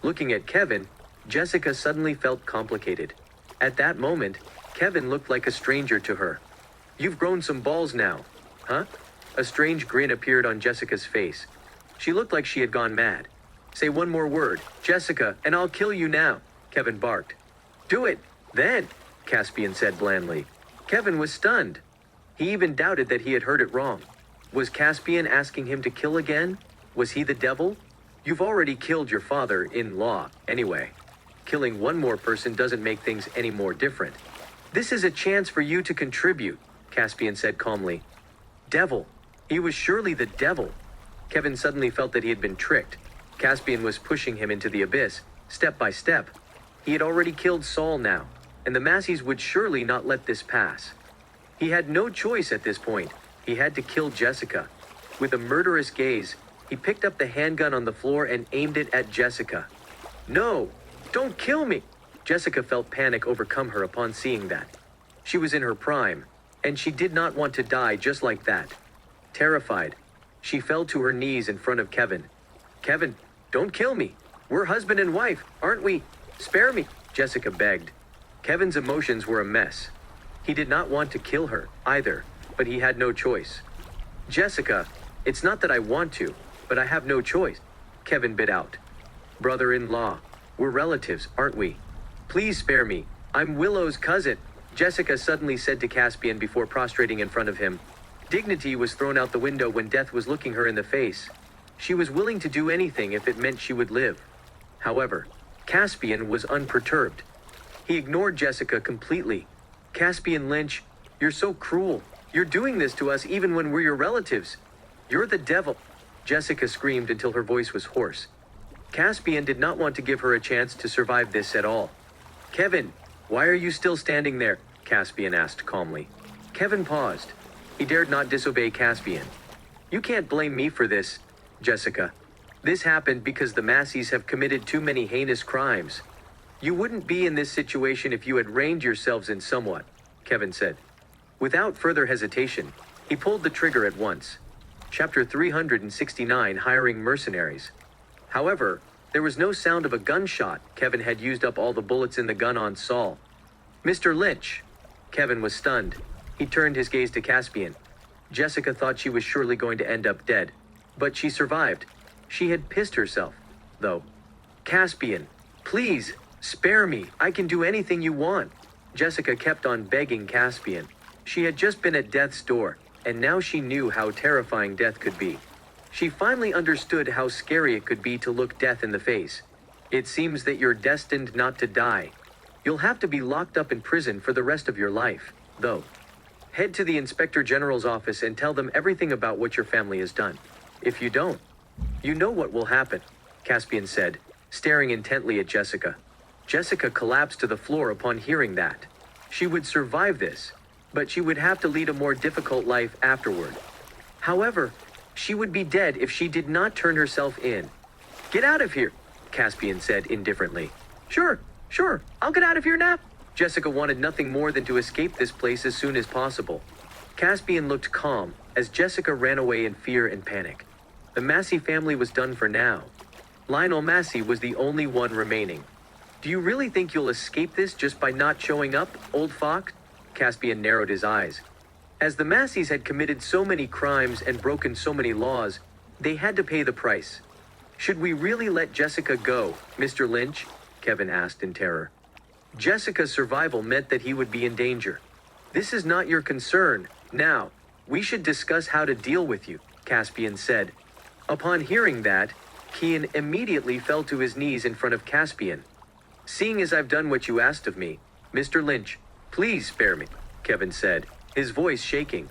Looking at Kevin, Jessica suddenly felt complicated. At that moment, Kevin looked like a stranger to her. You've grown some balls now, huh? A strange grin appeared on Jessica's face. She looked like she had gone mad. Say one more word, Jessica, and I'll kill you now, Kevin barked. Do it, then, Caspian said blandly. Kevin was stunned. He even doubted that he had heard it wrong. Was Caspian asking him to kill again? Was he the devil? You've already killed your father-in-law, anyway. Killing one more person doesn't make things any more different. This is a chance for you to contribute, Caspian said calmly. Devil. He was surely the devil. Kevin suddenly felt that he had been tricked. Caspian was pushing him into the abyss, step by step. He had already killed Saul now, and the Masseys would surely not let this pass. He had no choice at this point. He had to kill Jessica. With a murderous gaze, he picked up the handgun on the floor and aimed it at Jessica. No, don't kill me! Jessica felt panic overcome her upon seeing that. She was in her prime, and she did not want to die just like that. Terrified, she fell to her knees in front of Kevin. Kevin, don't kill me. We're husband and wife, aren't we? Spare me, Jessica begged. Kevin's emotions were a mess. He did not want to kill her, either, but he had no choice. Jessica, it's not that I want to, but I have no choice, Kevin bit out. Brother-in-law, we're relatives, aren't we? Please spare me. I'm Willow's cousin, Jessica suddenly said to Caspian before prostrating in front of him. Dignity was thrown out the window when death was looking her in the face. She was willing to do anything if it meant she would live. However, Caspian was unperturbed. He ignored Jessica completely. Caspian Lynch, you're so cruel. You're doing this to us even when we're your relatives. You're the devil, Jessica screamed until her voice was hoarse. Caspian did not want to give her a chance to survive this at all. Kevin, why are you still standing there? Caspian asked calmly. Kevin paused. He dared not disobey Caspian. You can't blame me for this, Jessica. This happened because the Masseys have committed too many heinous crimes. You wouldn't be in this situation if you had reined yourselves in somewhat, Kevin said. Without further hesitation, he pulled the trigger at once. Chapter 369, Hiring Mercenaries. However, there was no sound of a gunshot. Kevin had used up all the bullets in the gun on Saul. Mr. Lynch. Kevin was stunned. He turned his gaze to Caspian. Jessica thought she was surely going to end up dead, but she survived. She had pissed herself, though. Caspian, please, spare me. I can do anything you want. Jessica kept on begging Caspian. She had just been at death's door, and now she knew how terrifying death could be. She finally understood how scary it could be to look death in the face. It seems that you're destined not to die. You'll have to be locked up in prison for the rest of your life, though. Head to the Inspector General's office and tell them everything about what your family has done. If you don't, you know what will happen, Caspian said, staring intently at Jessica. Jessica collapsed to the floor upon hearing that. She would survive this, but she would have to lead a more difficult life afterward. However, she would be dead if she did not turn herself in. Get out of here, Caspian said indifferently. Sure, I'll get out of here now. Jessica wanted nothing more than to escape this place as soon as possible. Caspian looked calm as Jessica ran away in fear and panic. The Massey family was done for now. Lionel Massey was the only one remaining. Do you really think you'll escape this just by not showing up, old fox? Caspian narrowed his eyes. As the Masseys had committed so many crimes and broken so many laws, they had to pay the price. Should we really let Jessica go, Mr. Lynch? Kevin asked in terror. Jessica's survival meant that he would be in danger. This is not your concern. Now, we should discuss how to deal with you, Caspian said. Upon hearing that, Kian immediately fell to his knees in front of Caspian. Seeing as I've done what you asked of me, Mr. Lynch, please spare me, Kevin said, his voice shaking.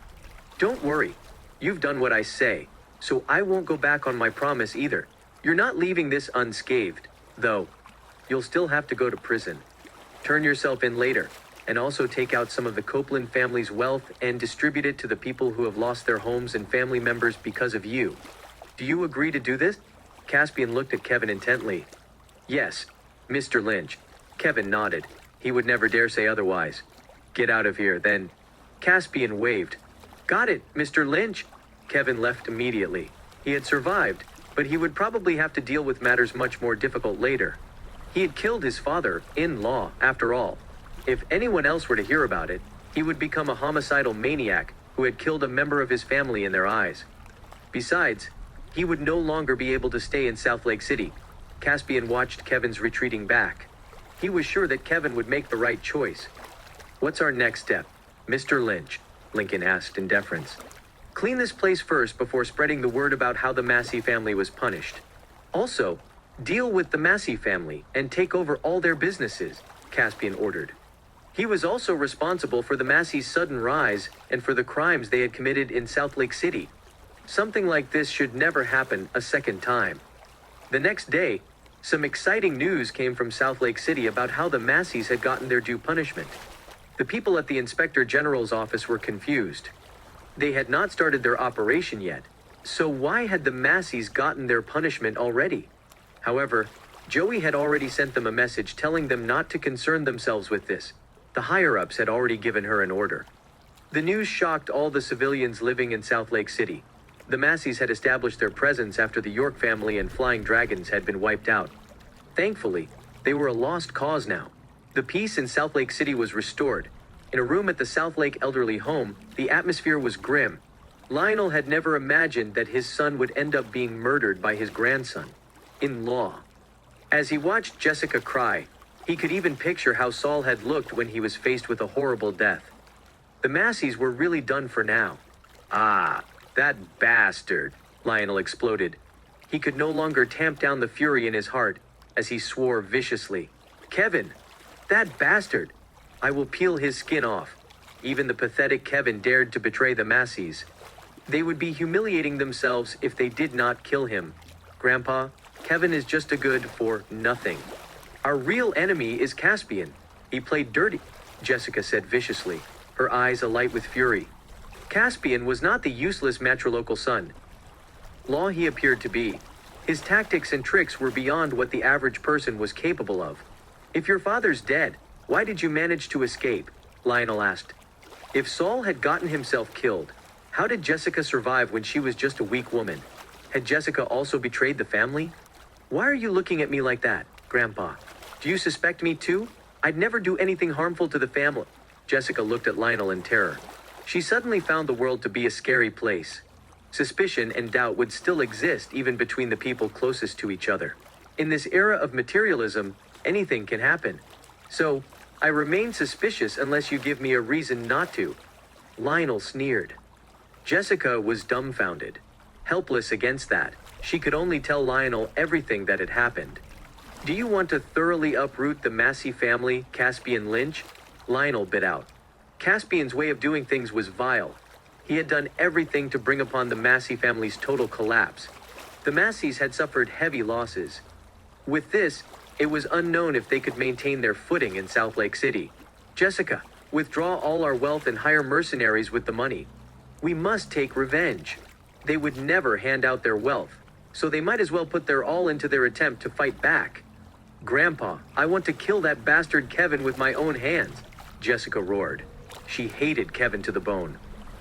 Don't worry. You've done what I say, so I won't go back on my promise either. You're not leaving this unscathed, though. You'll still have to go to prison. Turn yourself in later, and also take out some of the Copeland family's wealth and distribute it to the people who have lost their homes and family members because of you. Do you agree to do this? Caspian looked at Kevin intently. Yes, Mr. Lynch. Kevin nodded. He would never dare say otherwise. Get out of here, then. Caspian waved. Got it, Mr. Lynch. Kevin left immediately. He had survived, but he would probably have to deal with matters much more difficult later. He had killed his father-in-law, after all. If anyone else were to hear about it, he would become a homicidal maniac who had killed a member of his family in their eyes. Besides, he would no longer be able to stay in Southlake City. Caspian watched Kevin's retreating back. He was sure that Kevin would make the right choice. What's our next step, Mr. Lynch? Lincoln asked in deference. Clean this place first before spreading the word about how the Massey family was punished. Also, deal with the Massey family and take over all their businesses, Caspian ordered. He was also responsible for the Massey's sudden rise and for the crimes they had committed in Southlake City. Something like this should never happen a second time. The next day, some exciting news came from Southlake City about how the Masseys had gotten their due punishment. The people at the Inspector General's office were confused. They had not started their operation yet, so why had the Masseys gotten their punishment already? However, Joey had already sent them a message telling them not to concern themselves with this. The higher-ups had already given her an order. The news shocked all the civilians living in Southlake City. The Masseys had established their presence after the York family and Flying Dragons had been wiped out. Thankfully, they were a lost cause now. The peace in Southlake City was restored. In a room at the Southlake Elderly Home, the atmosphere was grim. Lionel had never imagined that his son would end up being murdered by his grandson-in-law. As he watched Jessica cry, he could even picture how Saul had looked when he was faced with a horrible death. The Masseys were really done for now. Ah, that bastard, Lionel exploded. He could no longer tamp down the fury in his heart as he swore viciously. Kevin, that bastard! I will peel his skin off. Even the pathetic Kevin dared to betray the Masseys. They would be humiliating themselves if they did not kill him. Grandpa, Kevin is just a good for nothing. Our real enemy is Caspian. He played dirty, Jessica said viciously, her eyes alight with fury. Caspian was not the useless matrilocal son. Law he appeared to be. His tactics and tricks were beyond what the average person was capable of. If your father's dead, why did you manage to escape? Lionel asked. If Saul had gotten himself killed, How did Jessica survive when she was just a weak woman? Had Jessica also betrayed the family? Why are you looking at me like that, Grandpa? Do you suspect me too? I'd never do anything harmful to the family. Jessica looked at Lionel in terror. She suddenly found the world to be a scary place. Suspicion and doubt would still exist even between the people closest to each other. In this era of materialism, anything can happen. So, I remain suspicious unless you give me a reason not to. Lionel sneered. Jessica was dumbfounded. Helpless against that, she could only tell Lionel everything that had happened. Do you want to thoroughly uproot the Massey family, Caspian Lynch? Lionel bit out. Caspian's way of doing things was vile. He had done everything to bring upon the Massey family's total collapse. The Masseys had suffered heavy losses. With this, it was unknown if they could maintain their footing in Southlake City. Jessica, withdraw all our wealth and hire mercenaries with the money. We must take revenge. They would never hand out their wealth, so they might as well put their all into their attempt to fight back. Grandpa, I want to kill that bastard Kevin with my own hands, Jessica roared. She hated Kevin to the bone.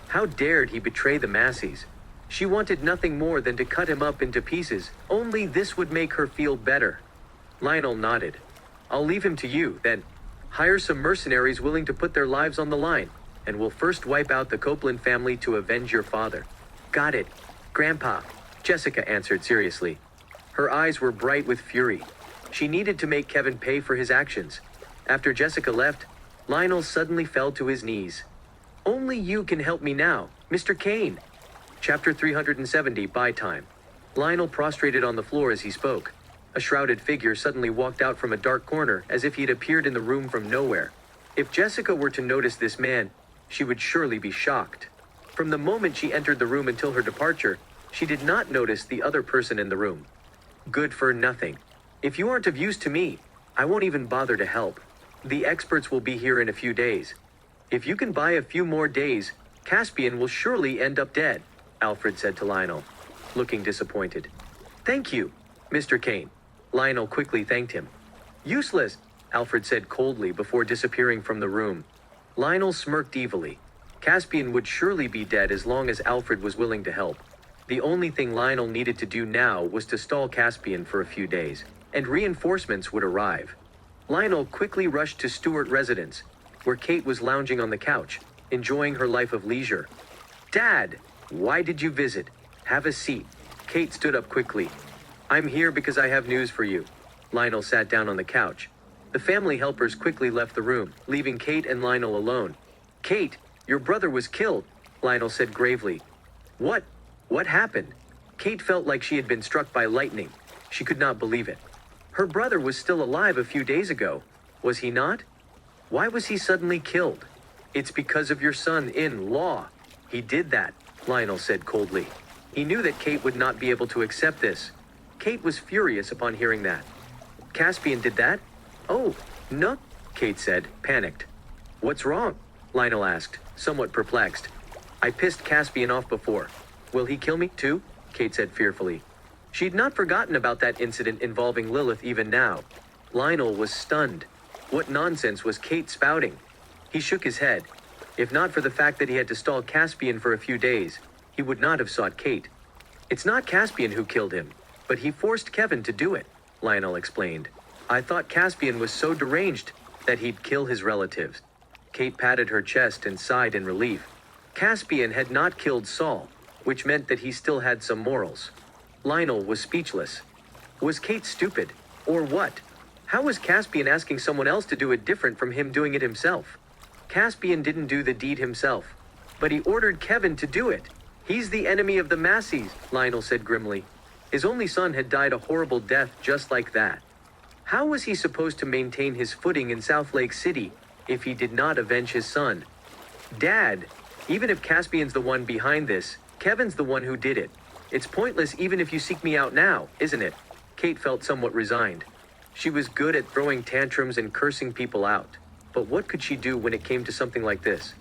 How dared he betray the Masseys? She wanted nothing more than to cut him up into pieces, only this would make her feel better. Lionel nodded. I'll leave him to you, then. Hire some mercenaries willing to put their lives on the line, and we'll first wipe out the Copeland family to avenge your father. Got it, Grandpa, Jessica answered seriously. Her eyes were bright with fury. She needed to make Kevin pay for his actions. After Jessica left, Lionel suddenly fell to his knees. Only you can help me now, Mr. Kane. Chapter 370, Buy Time. Lionel prostrated on the floor as he spoke. A shrouded figure suddenly walked out from a dark corner as if he'd appeared in the room from nowhere. If Jessica were to notice this man, she would surely be shocked. From the moment she entered the room until her departure, she did not notice the other person in the room. Good for nothing. If you aren't of use to me, I won't even bother to help. The experts will be here in a few days. If you can buy a few more days, Caspian will surely end up dead, Alfred said to Lionel, looking disappointed. Thank you, Mr. Kane. Lionel quickly thanked him. Useless, Alfred said coldly before disappearing from the room. Lionel smirked evilly. Caspian would surely be dead as long as Alfred was willing to help. The only thing Lionel needed to do now was to stall Caspian for a few days, and reinforcements would arrive. Lionel quickly rushed to Stewart residence, where Kate was lounging on the couch, enjoying her life of leisure. Dad, why did you visit? Have a seat. Kate stood up quickly. I'm here because I have news for you. Lionel sat down on the couch. The family helpers quickly left the room, leaving Kate and Lionel alone. Kate, your brother was killed, Lionel said gravely. What? What happened? Kate felt like she had been struck by lightning. She could not believe it. Her brother was still alive a few days ago, was he not? Why was he suddenly killed? It's because of your son-in-law. He did that, Lionel said coldly. He knew that Kate would not be able to accept this. Kate was furious upon hearing that. Caspian did that? Oh, no, Kate said, panicked. What's wrong? Lionel asked, somewhat perplexed. I pissed Caspian off before. Will he kill me too? Kate said fearfully. She'd not forgotten about that incident involving Lilith even now. Lionel was stunned. What nonsense was Kate spouting? He shook his head. If not for the fact that he had to stall Caspian for a few days, he would not have sought Kate. It's not Caspian who killed him, but he forced Kevin to do it, Lionel explained. I thought Caspian was so deranged that he'd kill his relatives. Kate patted her chest and sighed in relief. Caspian had not killed Saul, which meant that he still had some morals. Lionel was speechless. Was Kate stupid? Or what? How was Caspian asking someone else to do it different from him doing it himself? Caspian didn't do the deed himself, but he ordered Kevin to do it. He's the enemy of the Masseys, Lionel said grimly. His only son had died a horrible death just like that. How was he supposed to maintain his footing in Southlake City if he did not avenge his son? Dad, even if Caspian's the one behind this, Kevin's the one who did it. It's pointless even if you seek me out now, isn't it? Kate felt somewhat resigned. She was good at throwing tantrums and cursing people out. But what could she do when it came to something like this?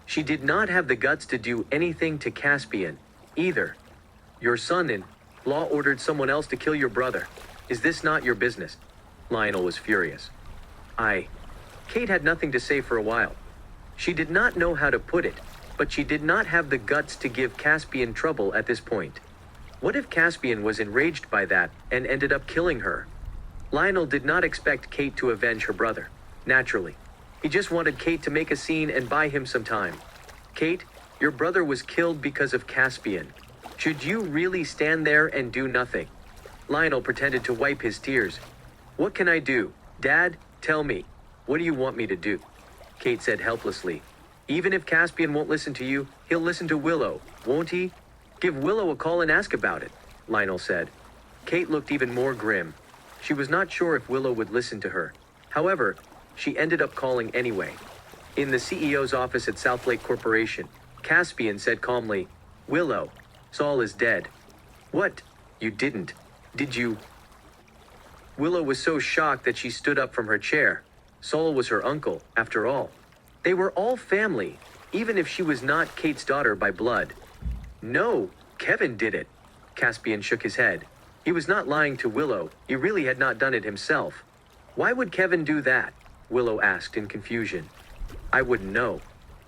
She did not have the guts to do anything to Caspian, either. Your son-in-law ordered someone else to kill your brother. Is this not your business? Lionel was furious. Kate had nothing to say for a while. She did not know how to put it, but she did not have the guts to give Caspian trouble at this point. What if Caspian was enraged by that and ended up killing her? Lionel did not expect Kate to avenge her brother. Naturally. He just wanted Kate to make a scene and buy him some time. Kate, your brother was killed because of Caspian. Should you really stand there and do nothing? Lionel pretended to wipe his tears. What can I do? Dad, tell me. What do you want me to do? Kate said helplessly. Even if Caspian won't listen to you, he'll listen to Willow, won't he? Give Willow a call and ask about it, Lionel said. Kate looked even more grim. She was not sure if Willow would listen to her. However, she ended up calling anyway. In the CEO's office at Southlake Corporation, Caspian said calmly, Willow, Saul is dead. What? You didn't? Did you? Willow was so shocked that she stood up from her chair. Saul was her uncle, after all. They were all family, even if she was not Kate's daughter by blood. No, Kevin did it. Caspian shook his head. He was not lying to Willow. He really had not done it himself. Why would Kevin do that? Willow asked in confusion. I wouldn't know.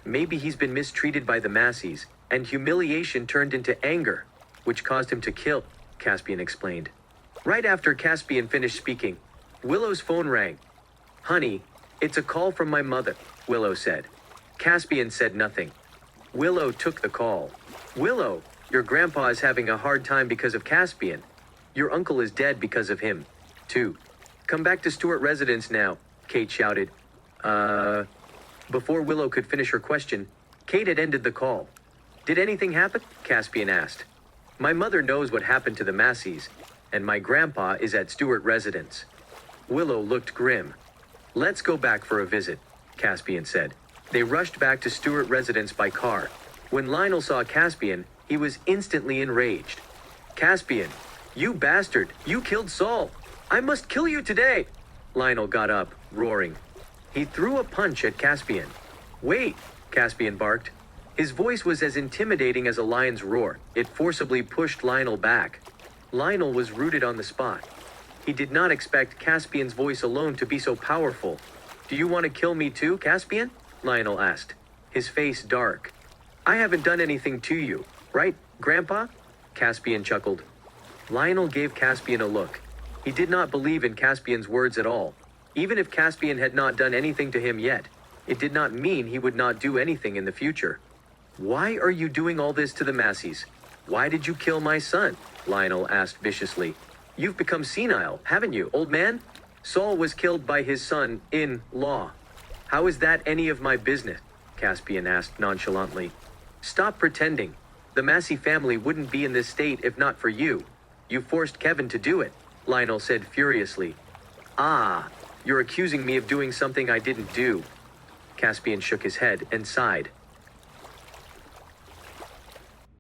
Maybe he's been mistreated by the Masseys, and humiliation turned into anger, which caused him to kill, Caspian explained. Right after Caspian finished speaking, Willow's phone rang. Honey, it's a call from my mother, Willow said. Caspian said nothing. Willow took the call. Willow, your grandpa is having a hard time because of Caspian. Your uncle is dead because of him, too. Come back to Stewart residence now, Kate shouted. Before Willow could finish her question, Kate had ended the call. Did anything happen? Caspian asked. My mother knows what happened to the Masseys, and my grandpa is at Stewart residence. Willow looked grim. Let's go back for a visit, Caspian said. They rushed back to Stewart residence by car. When Lionel saw Caspian, he was instantly enraged. Caspian, you bastard, you killed Saul. I must kill you today. Lionel got up, roaring. He threw a punch at Caspian. Wait, Caspian barked. His voice was as intimidating as a lion's roar. It forcibly pushed Lionel back. Lionel was rooted on the spot. He did not expect Caspian's voice alone to be so powerful. Do you want to kill me too, Caspian? Lionel asked, his face dark. I haven't done anything to you, right, Grandpa? Caspian chuckled. Lionel gave Caspian a look. He did not believe in Caspian's words at all. Even if Caspian had not done anything to him yet, it did not mean he would not do anything in the future. Why are you doing all this to the Masseys? Why did you kill my son? Lionel asked viciously. You've become senile, haven't you, old man? Saul was killed by his son-in-law. How is that any of my business? Caspian asked nonchalantly. Stop pretending. The Massey family wouldn't be in this state if not for you. You forced Kevin to do it, Lionel said furiously. You're accusing me of doing something I didn't do. Caspian shook his head and sighed.